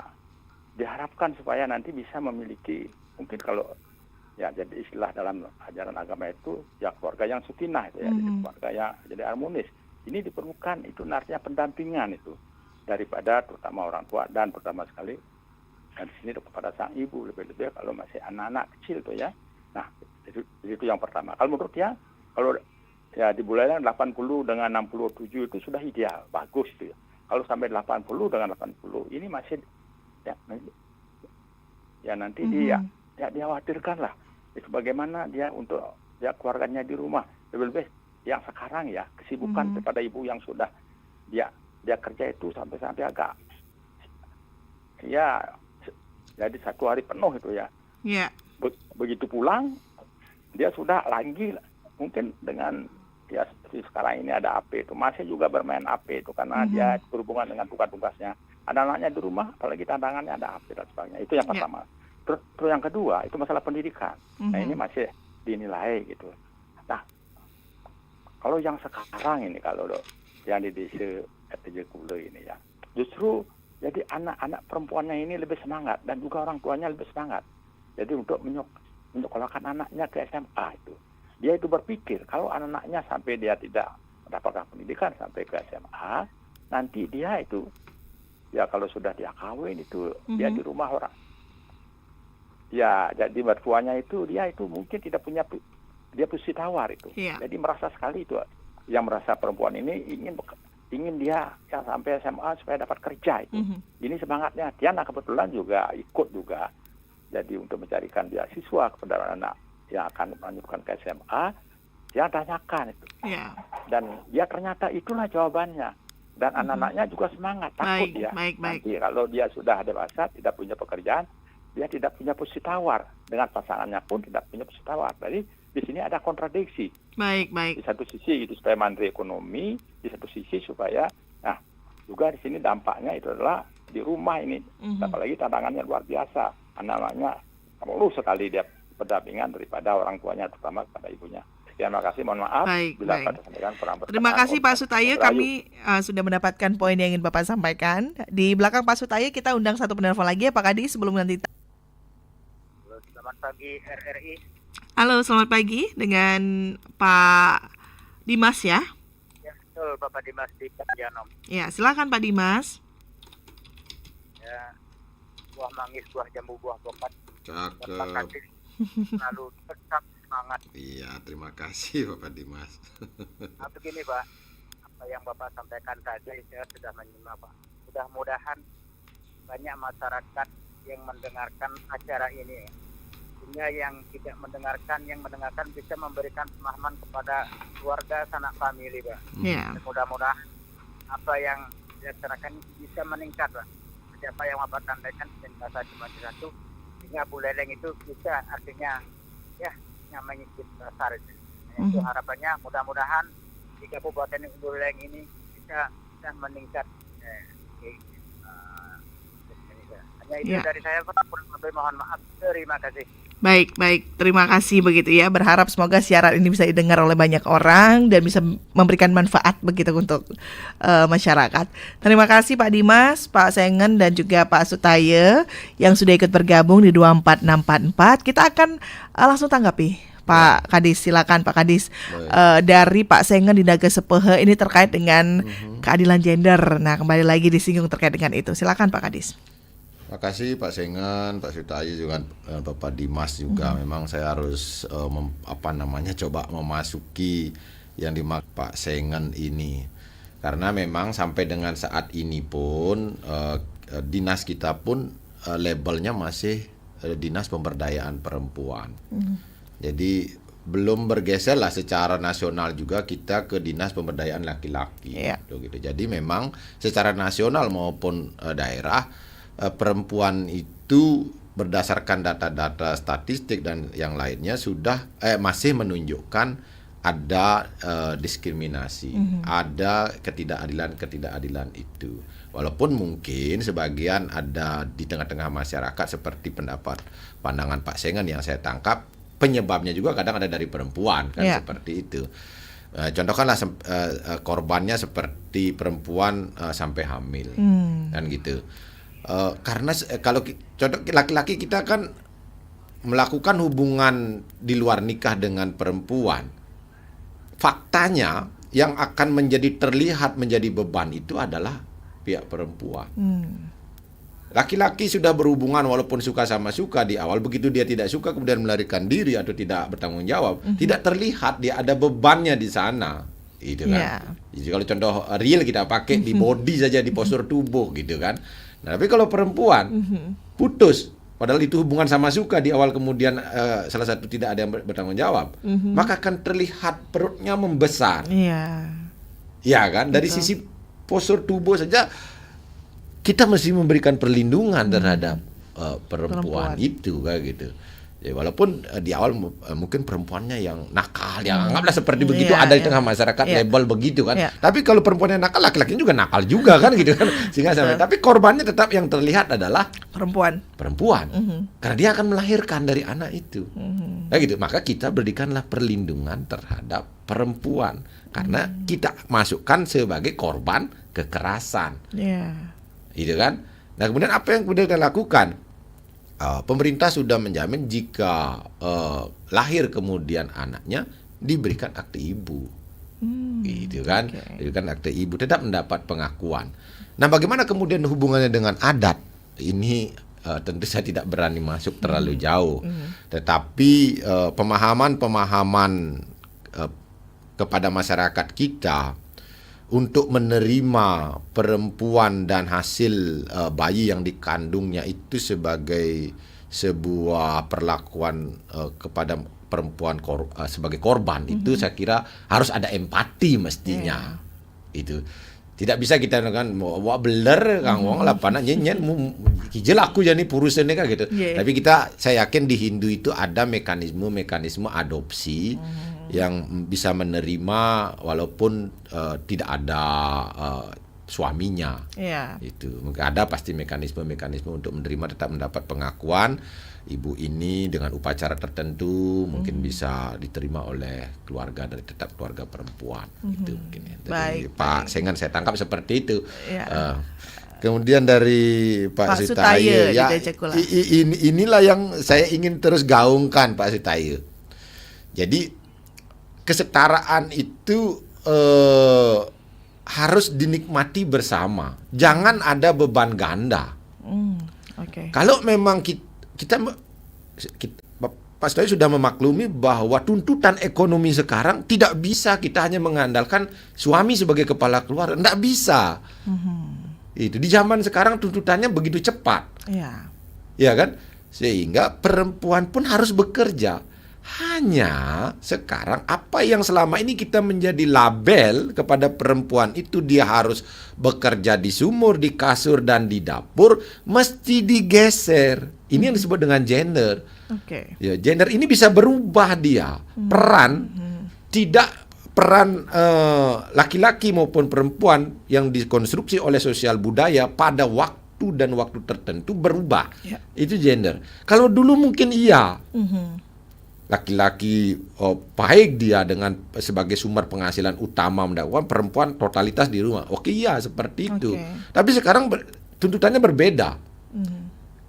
diharapkan supaya nanti bisa memiliki, mungkin kalau ya jadi istilah dalam ajaran agama itu ya keluarga yang sukinah itu ya, jadi keluarga yang jadi harmonis. Ini diperlukan itu artinya pendampingan itu daripada terutama orang tua, dan pertama sekali dan di sini kepada sang ibu, lebih-lebih kalau masih anak-anak kecil tuh ya. Nah, itu yang pertama. Kalau menurut dia, kalau ya di bulan 80 dengan 67 itu sudah ideal, bagus itu ya. Kalau sampai 80 dengan 80 ini masih ya nanti dia khawatirkan lah itu bagaimana dia untuk ya keluarganya di rumah, lebih-lebih yang sekarang ya kesibukan kepada ibu yang sudah dia kerja itu sampai agak ya jadi 1 hari penuh itu ya. Begitu pulang dia sudah lagi mungkin dengan ya seperti sekarang ini ada AP itu masih juga bermain AP itu karena dia berhubungan dengan tugas-tugasnya. Ada anaknya di rumah, apalagi tantangannya ada AP dan sebagainya. Itu yang pertama. Terus yang kedua itu masalah pendidikan. Nah ini masih dinilai gitu. Nah kalau yang sekarang ini, kalau yang di desa Tejakula ini ya, justru jadi anak-anak perempuannya ini lebih semangat dan juga orang tuanya lebih semangat. Jadi untuk menyekolahkan anaknya ke SMA itu. dia itu berpikir kalau anak-anaknya sampai dia tidak mendapatkan pendidikan sampai ke SMA, nanti dia itu ya kalau sudah dia kawin itu dia di rumah orang. Ya, jadi mertuanya itu dia itu mungkin tidak punya dia posisi tawar itu. Jadi merasa sekali itu yang merasa perempuan ini ingin dia yang sampai SMA supaya dapat kerja itu. Ini semangatnya. Tiana kebetulan juga ikut juga. Jadi untuk mencarikan beasiswa kepada anak yang akan melanjutkan ke SMA, dia tanyakan itu. Dan ya ternyata itulah jawabannya. Dan anak-anaknya juga semangat, takut dia. Nanti kalau dia sudah dewasa, tidak punya pekerjaan, dia tidak punya posisi tawar. Dengan pasangannya pun tidak punya posisi tawar. Jadi di sini ada kontradiksi. Di satu sisi itu supaya mandiri ekonomi, di satu sisi supaya, nah juga di sini dampaknya itu adalah di rumah ini. Apalagi tantangannya luar biasa. Anak-anaknya perlu sekali dia pendampingan daripada orang tuanya, terutama kepada ibunya. Terima kasih, mohon maaf bila pada sampaikan kurang berkenan. Terima kasih Pak Sutaya, kami sudah mendapatkan poin yang ingin Bapak sampaikan. Di belakang Pak Sutaya kita undang satu penelpon lagi ya Pak Kadis sebelum nanti. Selamat pagi RRI. Halo, selamat pagi dengan Pak Dimas ya. Ya betul, Bapak Dimas di Janom. Ya, silakan Pak Dimas. Ya, buah manggis, buah jambu, buah bokat. Cakep. Lalu tetap semangat. Iya, terima kasih Bapak Dimas. Nah, begini Pak, apa yang Bapak sampaikan tadi saya sudah menyimak Pak. Mudah-mudahan banyak masyarakat yang mendengarkan acara ini. Sehingga yang tidak mendengarkan, yang mendengarkan bisa memberikan pemahaman kepada keluarga, sanak famili Pak. Mudah-mudahan apa yang dilaksanakan bisa meningkat Pak. Siapa yang Bapak sampaikan bahasa cuma satu, sehingga Bu Leleng itu bisa artinya ya namanya besar itu. Itu harapannya mudah-mudahan di Kabupaten Bu Leleng ini bisa meningkat. Hanya itu dari saya Pak, mohon maaf, terima kasih. Baik, terima kasih begitu ya. Berharap semoga siaran ini bisa didengar oleh banyak orang dan bisa memberikan manfaat begitu untuk masyarakat. Terima kasih Pak Dimas, Pak Sengen dan juga Pak Sutaya yang sudah ikut bergabung di 24644. Kita akan langsung tanggapi. Pak Kadis, silakan Pak Kadis. Dari Pak Sengen di Naga Sepehe ini terkait dengan keadilan gender. Nah, kembali lagi disinggung terkait dengan itu. Silakan Pak Kadis. Terima kasih Pak Sengen, Pak Sutaya juga Bapak Dimas juga. Memang saya harus coba memasuki yang dimaksud Pak Sengen ini. Karena memang sampai dengan saat ini pun dinas kita pun labelnya masih Dinas Pemberdayaan Perempuan. Jadi belum bergeser lah secara nasional juga kita ke Dinas Pemberdayaan Laki-laki. Gitu. Jadi memang secara nasional maupun daerah perempuan itu berdasarkan data-data statistik dan yang lainnya sudah masih menunjukkan ada diskriminasi, ada ketidakadilan itu. Walaupun mungkin sebagian ada di tengah-tengah masyarakat seperti pandangan Pak Sengen yang saya tangkap penyebabnya juga kadang ada dari perempuan kan seperti itu. Contohkanlah korbannya seperti perempuan sampai hamil kan gitu. Karena kalau contoh laki-laki kita kan melakukan hubungan di luar nikah dengan perempuan, faktanya yang akan menjadi terlihat menjadi beban itu adalah pihak perempuan. Laki-laki sudah berhubungan walaupun suka sama suka di awal, begitu dia tidak suka kemudian melarikan diri atau tidak bertanggung jawab, tidak terlihat dia ada bebannya di sana. Gitu kan. Jadi kalau contoh real kita pakai di body saja, di postur tubuh gitu kan. Nah, tapi kalau perempuan putus, padahal itu hubungan sama suka di awal kemudian salah satu tidak ada yang bertanggung jawab, maka akan terlihat perutnya membesar. Iya kan? Dari sisi postur tubuh saja kita mesti memberikan perlindungan terhadap perempuan itu kayak gitu. Ya, walaupun di awal mungkin perempuannya yang nakal, yang anggaplah seperti begitu ada di tengah masyarakat label begitu kan. Tapi kalau perempuannya nakal, laki-lakinya juga nakal juga kan gitu kan. Sehingga tapi korbannya tetap yang terlihat adalah perempuan. Karena dia akan melahirkan dari anak itu. Nah, gitu. Maka kita berikanlah perlindungan terhadap perempuan karena kita masukkan sebagai korban kekerasan. Gitu kan. Nah, kemudian apa yang kemudian kita lakukan? Pemerintah sudah menjamin jika lahir kemudian anaknya diberikan akte ibu. Gitu kan. Diberikan akte ibu, tetap mendapat pengakuan. Nah, bagaimana kemudian hubungannya dengan adat? Ini tentu saya tidak berani masuk terlalu jauh. Tetapi pemahaman kepada masyarakat kita untuk menerima perempuan dan hasil bayi yang dikandungnya itu sebagai sebuah perlakuan kepada perempuan sebagai korban, itu saya kira harus ada empati mestinya. Itu tidak bisa kita kan wah beler kang wong lapana nyenyen kijel aku jadi purusan kan gitu. Tapi saya yakin di Hindu itu ada mekanisme adopsi yang bisa menerima walaupun tidak ada suaminya. Itu ada pasti mekanisme untuk menerima, tetap mendapat pengakuan ibu ini dengan upacara tertentu, mungkin bisa diterima oleh keluarga dari tetap keluarga perempuan. Itu mungkin ya. Dari Pak Sengan saya tangkap seperti itu. Kemudian dari Pak Sutaye ya, inilah yang saya ingin terus gaungkan, Pak Sutaye. Jadi kesetaraan itu harus dinikmati bersama. Jangan ada beban ganda. Kalau memang kita Pak Sutaye sudah memaklumi bahwa tuntutan ekonomi sekarang tidak bisa kita hanya mengandalkan suami sebagai kepala keluarga. Tidak bisa. Itu di zaman sekarang tuntutannya begitu cepat. Ya kan? Sehingga perempuan pun harus bekerja. Hanya sekarang apa yang selama ini kita menjadi label kepada perempuan itu dia harus bekerja di sumur, di kasur, dan di dapur, mesti digeser. Ini yang disebut dengan gender. Ya, gender ini bisa berubah dia. Peran laki-laki maupun perempuan yang dikonstruksi oleh sosial budaya pada waktu dan waktu tertentu berubah. Itu gender. Kalau dulu mungkin iya. Laki-laki baik dia dengan sebagai sumber penghasilan utama mendapatkan, perempuan totalitas di rumah. Iya seperti itu. Tapi sekarang tuntutannya berbeda.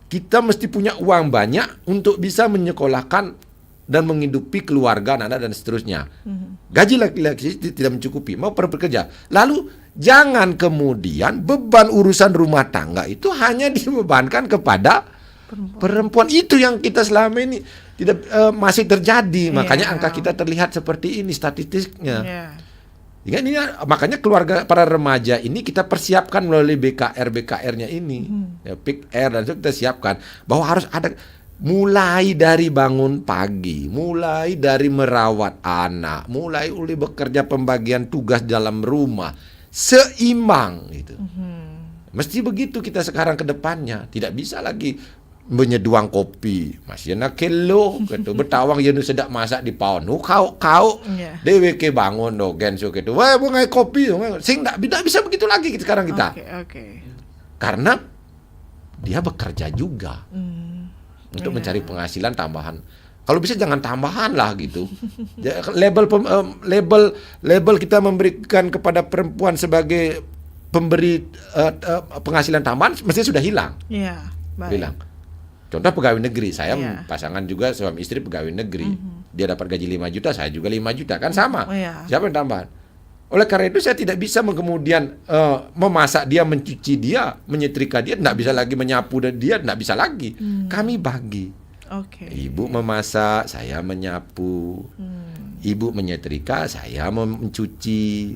Kita mesti punya uang banyak untuk bisa menyekolahkan dan menghidupi keluarga, anak dan seterusnya. Gaji laki-laki tidak mencukupi, mau bekerja. Lalu jangan kemudian beban urusan rumah tangga itu hanya dibebankan kepada perempuan. Itu yang kita selama ini tidak masih terjadi. Makanya angka kita terlihat seperti ini statistiknya. Ini makanya keluarga para remaja ini kita persiapkan melalui BKR-nya ini, Pick Air, dan itu kita siapkan bahwa harus ada mulai dari bangun pagi, mulai dari merawat anak, mulai bekerja pembagian tugas dalam rumah seimbang itu. Mesti begitu kita sekarang ke depannya. Tidak bisa lagi menyeduang kopi masih nak kelo gitu betawang yang sedak masak di paon kau dewe ke bangun do genso gitu wah bungai kopi sing tidak bisa begitu lagi sekarang kita. Karena dia bekerja juga untuk mencari penghasilan tambahan. Kalau bisa jangan tambahan lah gitu. Label kita memberikan kepada perempuan sebagai pemberi penghasilan tambahan mesti sudah hilang. Hilang. Contoh pegawai negeri, saya pasangan juga suami istri pegawai negeri. Dia dapat gaji 5 juta, saya juga 5 juta, kan sama. Siapa yang tambahan? Oleh karena itu saya tidak bisa kemudian memasak dia, mencuci dia, menyetrika dia, tidak bisa lagi menyapu dia, tidak bisa lagi. Kami bagi. Ibu memasak, saya menyapu. Ibu menyetrika, saya mencuci.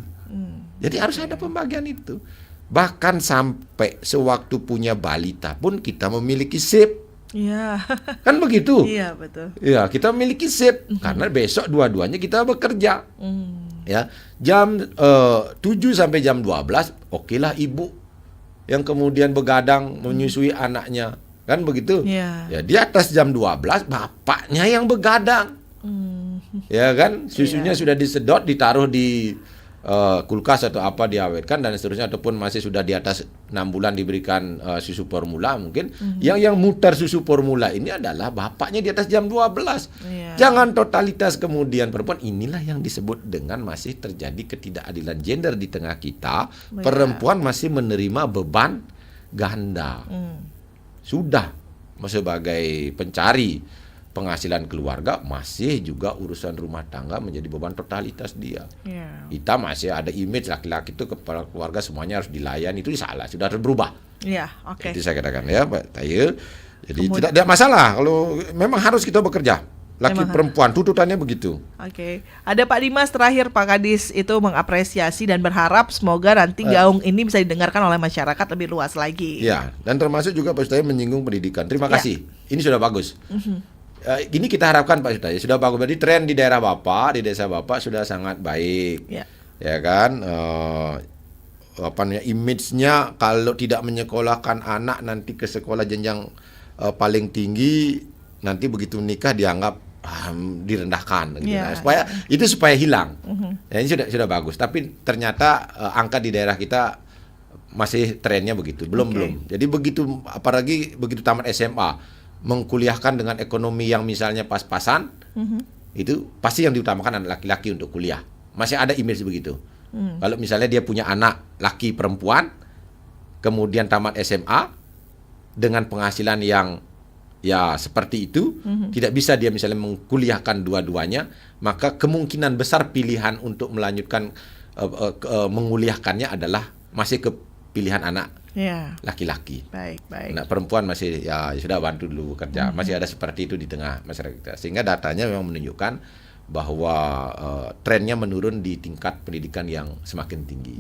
Jadi harus ada pembagian itu. Bahkan sampai sewaktu punya balita pun kita memiliki shift. Kan begitu. Iya, betul. Ya, kita memiliki shift karena besok dua-duanya kita bekerja. Ya, jam 7 sampai jam 12 okelah ibu yang kemudian begadang menyusui anaknya. Kan begitu? Ya, di atas jam 12 bapaknya yang begadang. Ya kan? Susunya sudah disedot, ditaruh di kulkas atau apa, diawetkan dan seterusnya, ataupun masih sudah di atas 6 bulan diberikan susu formula mungkin. Yang mutar susu formula ini adalah bapaknya di atas jam 12. Jangan totalitas kemudian perempuan. Inilah yang disebut dengan masih terjadi ketidakadilan gender di tengah kita. Perempuan masih menerima beban ganda. Sudah sebagai pencari penghasilan keluarga, masih juga urusan rumah tangga menjadi beban totalitas dia. Kita masih ada image laki-laki itu kepala keluarga semuanya harus dilayani, itu salah, sudah harus berubah. Itu saya katakan ya Pak Taye. Jadi tidak ada masalah kalau memang harus kita bekerja. Laki perempuan tuntutannya begitu. Ada Pak Dimas terakhir, Pak Kadis itu mengapresiasi dan berharap semoga nanti gaung ini bisa didengarkan oleh masyarakat lebih luas lagi. Ya, dan termasuk juga Pak Sutaya menyinggung pendidikan. Terima kasih. Ini sudah bagus. Ini kita harapkan Pak Sutaya sudah bagus. Berarti tren di daerah Bapak, di desa Bapak sudah sangat baik. Ya kan? Image-nya kalau tidak menyekolahkan anak nanti ke sekolah jenjang paling tinggi, nanti begitu menikah dianggap direndahkan gitu. Supaya hilang. Ya, ini sudah bagus, tapi ternyata angka di daerah kita masih trennya begitu. Belum. Jadi apalagi begitu tamat SMA mengkuliahkan dengan ekonomi yang misalnya pas-pasan, itu pasti yang diutamakan adalah laki-laki untuk kuliah. Masih ada image begitu. Kalau misalnya dia punya anak laki perempuan, kemudian tamat SMA dengan penghasilan yang ya seperti itu, tidak bisa dia misalnya mengkuliahkan dua-duanya, maka kemungkinan besar pilihan untuk melanjutkan menguliahkannya adalah masih ke pilihan anak laki-laki. Anak perempuan masih ya sudah bantu dulu kerja. Masih ada seperti itu di tengah masyarakat kita. Sehingga datanya memang menunjukkan bahwa trennya menurun di tingkat pendidikan yang semakin tinggi.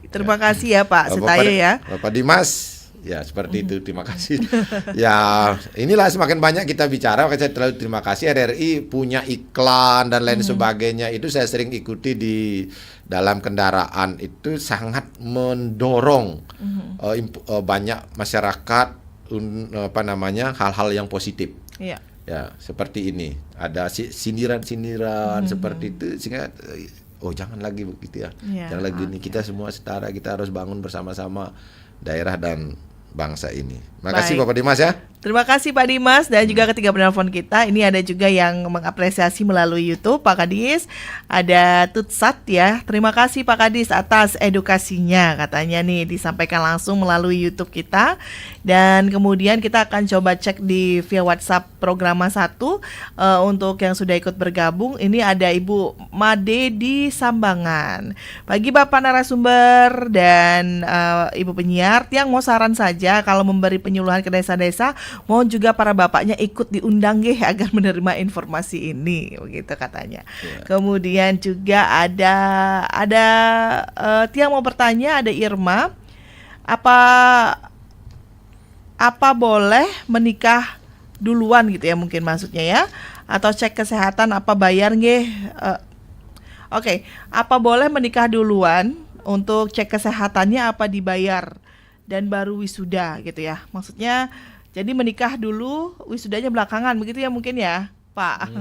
Terima kasih ya Pak Sutaye ya. Bapak Dimas. Ya seperti itu, terima kasih. Ya inilah semakin banyak kita bicara, maka saya terlalu terima kasih. RRI punya iklan dan lain sebagainya, itu saya sering ikuti di dalam kendaraan, itu sangat mendorong banyak masyarakat hal-hal yang positif. Ya seperti ini, ada sindiran-sindiran seperti itu, sehingga jangan lagi begitu ya. Jangan lagi ini, kita semua setara, kita harus bangun bersama-sama daerah dan bangsa ini. Makasih Bapak Dimas ya. Terima kasih Pak Dimas dan juga ketiga penelpon kita. Ini ada juga yang mengapresiasi melalui YouTube Pak Kadis. Ada Tutsat ya. Terima kasih Pak Kadis atas edukasinya, katanya nih disampaikan langsung melalui YouTube kita. Dan kemudian kita akan coba cek di via WhatsApp Programa 1 untuk yang sudah ikut bergabung. Ini ada Ibu Made di Sambangan. Bagi Bapak narasumber dan Ibu penyiar yang mau saran saja kalau memberi penyuluhan ke desa-desa, mohon juga para bapaknya ikut diundang agar menerima informasi ini, begitu katanya. Kemudian juga ada Tiang mau bertanya, ada Irma, apa boleh menikah duluan gitu ya, mungkin maksudnya ya, atau cek kesehatan apa bayar apa boleh menikah duluan untuk cek kesehatannya apa dibayar dan baru wisuda gitu ya, maksudnya. Jadi menikah dulu, wisudanya belakangan, begitu ya mungkin ya, Pak.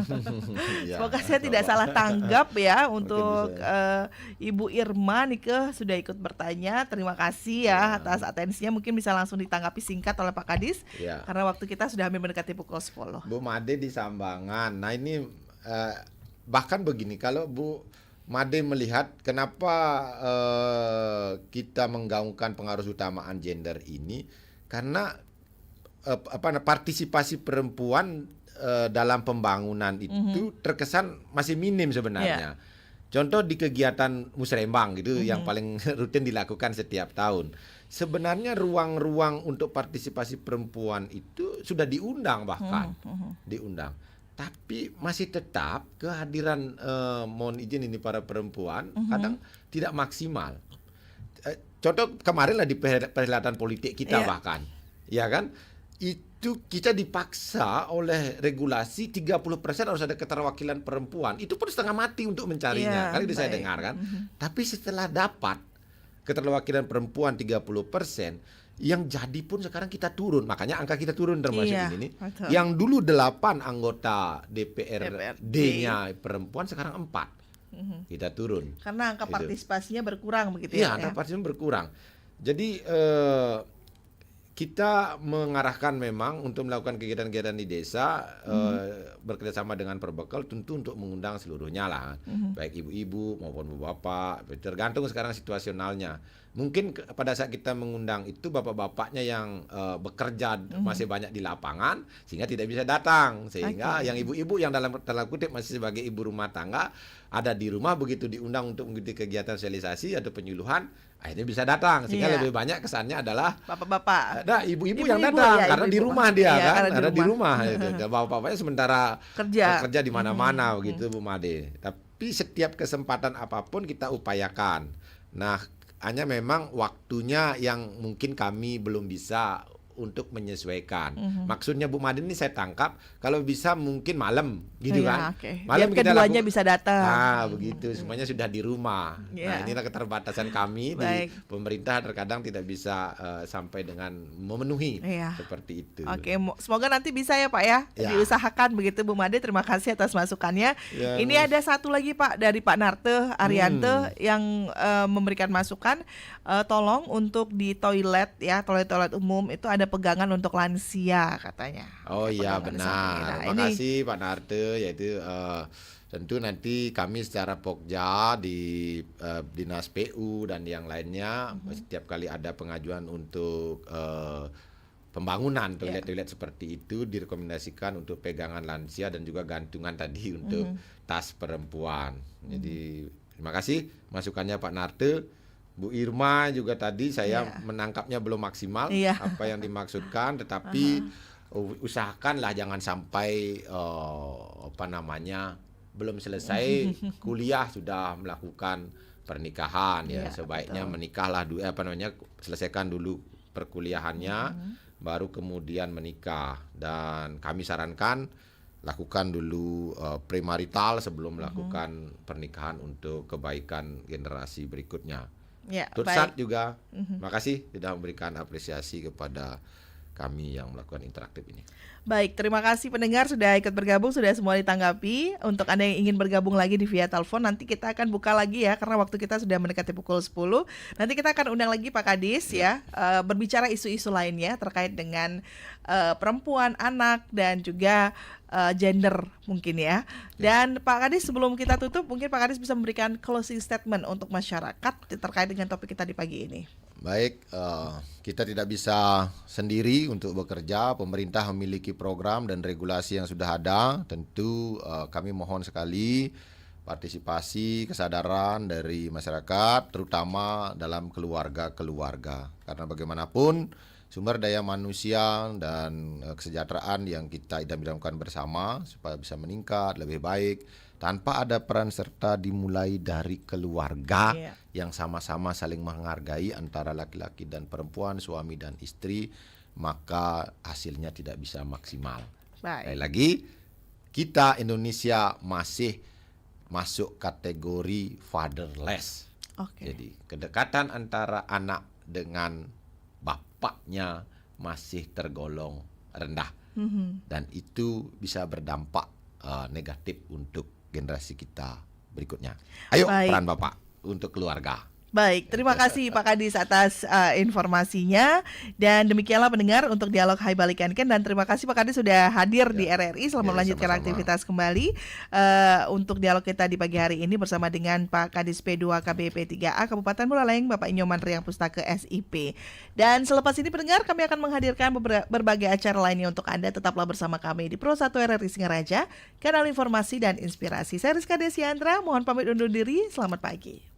Semoga saya tidak salah tanggap ya untuk Ibu Irma nih sudah ikut bertanya. Terima kasih ya atas atensinya. Mungkin bisa langsung ditanggapi singkat oleh Pak Kadis, karena waktu kita sudah hampir mendekati pukul 10. Bu Made di Sambangan. Nah ini bahkan begini, kalau Bu Made melihat kenapa kita menggaungkan pengaruh utamaan gender ini, karena partisipasi perempuan dalam pembangunan itu terkesan masih minim sebenarnya. Contoh di kegiatan musrembang gitu yang paling rutin dilakukan setiap tahun. Sebenarnya ruang-ruang untuk partisipasi perempuan itu sudah diundang bahkan. Diundang. Tapi masih tetap kehadiran mohon izin ini para perempuan kadang tidak maksimal. Contoh kemarin lah di perhelatan politik kita bahkan. Ya kan? Itu kita dipaksa oleh regulasi 30% harus ada keterwakilan perempuan. Itu pun setengah mati untuk mencarinya. Kali ini saya dengar kan. Tapi setelah dapat keterwakilan perempuan 30%, yang jadi pun sekarang kita turun. Makanya angka kita turun termasuk ini. Yang dulu 8 anggota DPRD-nya perempuan, sekarang 4. Kita turun. Karena angka partisipasinya berkurang begitu ya. Iya, angka partisipasinya berkurang. Jadi kita mengarahkan memang untuk melakukan kegiatan-kegiatan di desa bekerjasama dengan Perbekal tentu untuk mengundang seluruhnya lah, baik ibu-ibu maupun bapak, tergantung sekarang situasionalnya. Mungkin pada saat kita mengundang itu bapak-bapaknya yang bekerja masih banyak di lapangan sehingga tidak bisa datang, sehingga yang ibu-ibu yang dalam kutip masih sebagai ibu rumah tangga ada di rumah, begitu diundang untuk mengikuti kegiatan sosialisasi atau penyuluhan akhirnya bisa datang, sehingga lebih banyak kesannya adalah bapak-bapak, ada ibu-ibu yang datang karena di rumah dia kan, karena di rumah. Bapak-bapaknya sementara kerja di mana-mana begitu Bu Made. Tapi setiap kesempatan apapun kita upayakan. Nah, hanya memang waktunya yang mungkin kami belum bisa untuk menyesuaikan. Maksudnya Bu Made ini saya tangkap kalau bisa mungkin malam gitu kan. Malam kita keduanya bisa datang. Begitu, semuanya sudah di rumah. Nah, inilah keterbatasan kami di pemerintah, terkadang tidak bisa sampai dengan memenuhi seperti itu. Semoga nanti bisa ya Pak ya, diusahakan begitu Bu Made. Terima kasih atas masukannya. Ini ada satu lagi Pak dari Pak Narte Ariante yang memberikan masukan, tolong untuk di toilet ya, toilet umum itu ada pegangan untuk lansia katanya. Oh iya benar. Terima kasih Pak Narte, yaitu tentu nanti kami secara Pokja di Dinas PU dan yang lainnya setiap kali ada pengajuan untuk pembangunan toilet-toilet seperti itu direkomendasikan untuk pegangan lansia dan juga gantungan tadi untuk tas perempuan. Jadi terima kasih masukannya Pak Narte. Bu Irma juga tadi saya menangkapnya belum maksimal apa yang dimaksudkan, tetapi usahakanlah jangan sampai belum selesai kuliah sudah melakukan pernikahan ya. Sebaiknya menikahlah dulu, selesaikan dulu perkuliahannya baru kemudian menikah. Dan kami sarankan lakukan dulu premarital sebelum melakukan pernikahan untuk kebaikan generasi berikutnya. Tursat juga, makasih sudah memberikan apresiasi kepada kami yang melakukan interaktif ini. Baik, terima kasih pendengar sudah ikut bergabung, sudah semua ditanggapi. Untuk Anda yang ingin bergabung lagi di via telepon, nanti kita akan buka lagi ya, karena waktu kita sudah mendekati pukul 10. Nanti kita akan undang lagi Pak Kadis berbicara isu-isu lainnya terkait dengan perempuan, anak, dan juga gender mungkin ya. Dan Pak Kadis, sebelum kita tutup, mungkin Pak Kadis bisa memberikan closing statement untuk masyarakat terkait dengan topik kita di pagi ini. Baik, kita tidak bisa sendiri untuk bekerja. Pemerintah memiliki program dan regulasi yang sudah ada. Tentu kami mohon sekali partisipasi, kesadaran dari masyarakat, terutama dalam keluarga-keluarga. Karena bagaimanapun sumber daya manusia dan kesejahteraan yang kita idam-idamkan bersama supaya bisa meningkat lebih baik, tanpa ada peran serta dimulai dari keluarga yang sama-sama saling menghargai antara laki-laki dan perempuan, suami dan istri, maka hasilnya tidak bisa maksimal. Sekali lagi, kita Indonesia masih masuk kategori fatherless. Jadi kedekatan antara anak dengan bapaknya masih tergolong rendah. Dan itu bisa berdampak negatif untuk generasi kita berikutnya. Ayo peran Bapak untuk keluarga. Baik, terima kasih Pak Kadis atas informasinya. Dan demikianlah pendengar untuk dialog Hai Balikanken. Dan terima kasih Pak Kadis sudah hadir di RRI. Selamat melanjutkan aktivitas kembali. Untuk dialog kita di pagi hari ini bersama dengan Pak Kadis P2 KBP 3A Kabupaten Buleleng, Bapak Inyoman Riang Pustaka SIP. Dan selepas ini pendengar, kami akan menghadirkan berbagai acara lainnya untuk Anda. Tetaplah bersama kami di Pro 1 RRI Singaraja, kanal informasi dan inspirasi. Saya Rizka Desiandra, mohon pamit undur diri. Selamat pagi.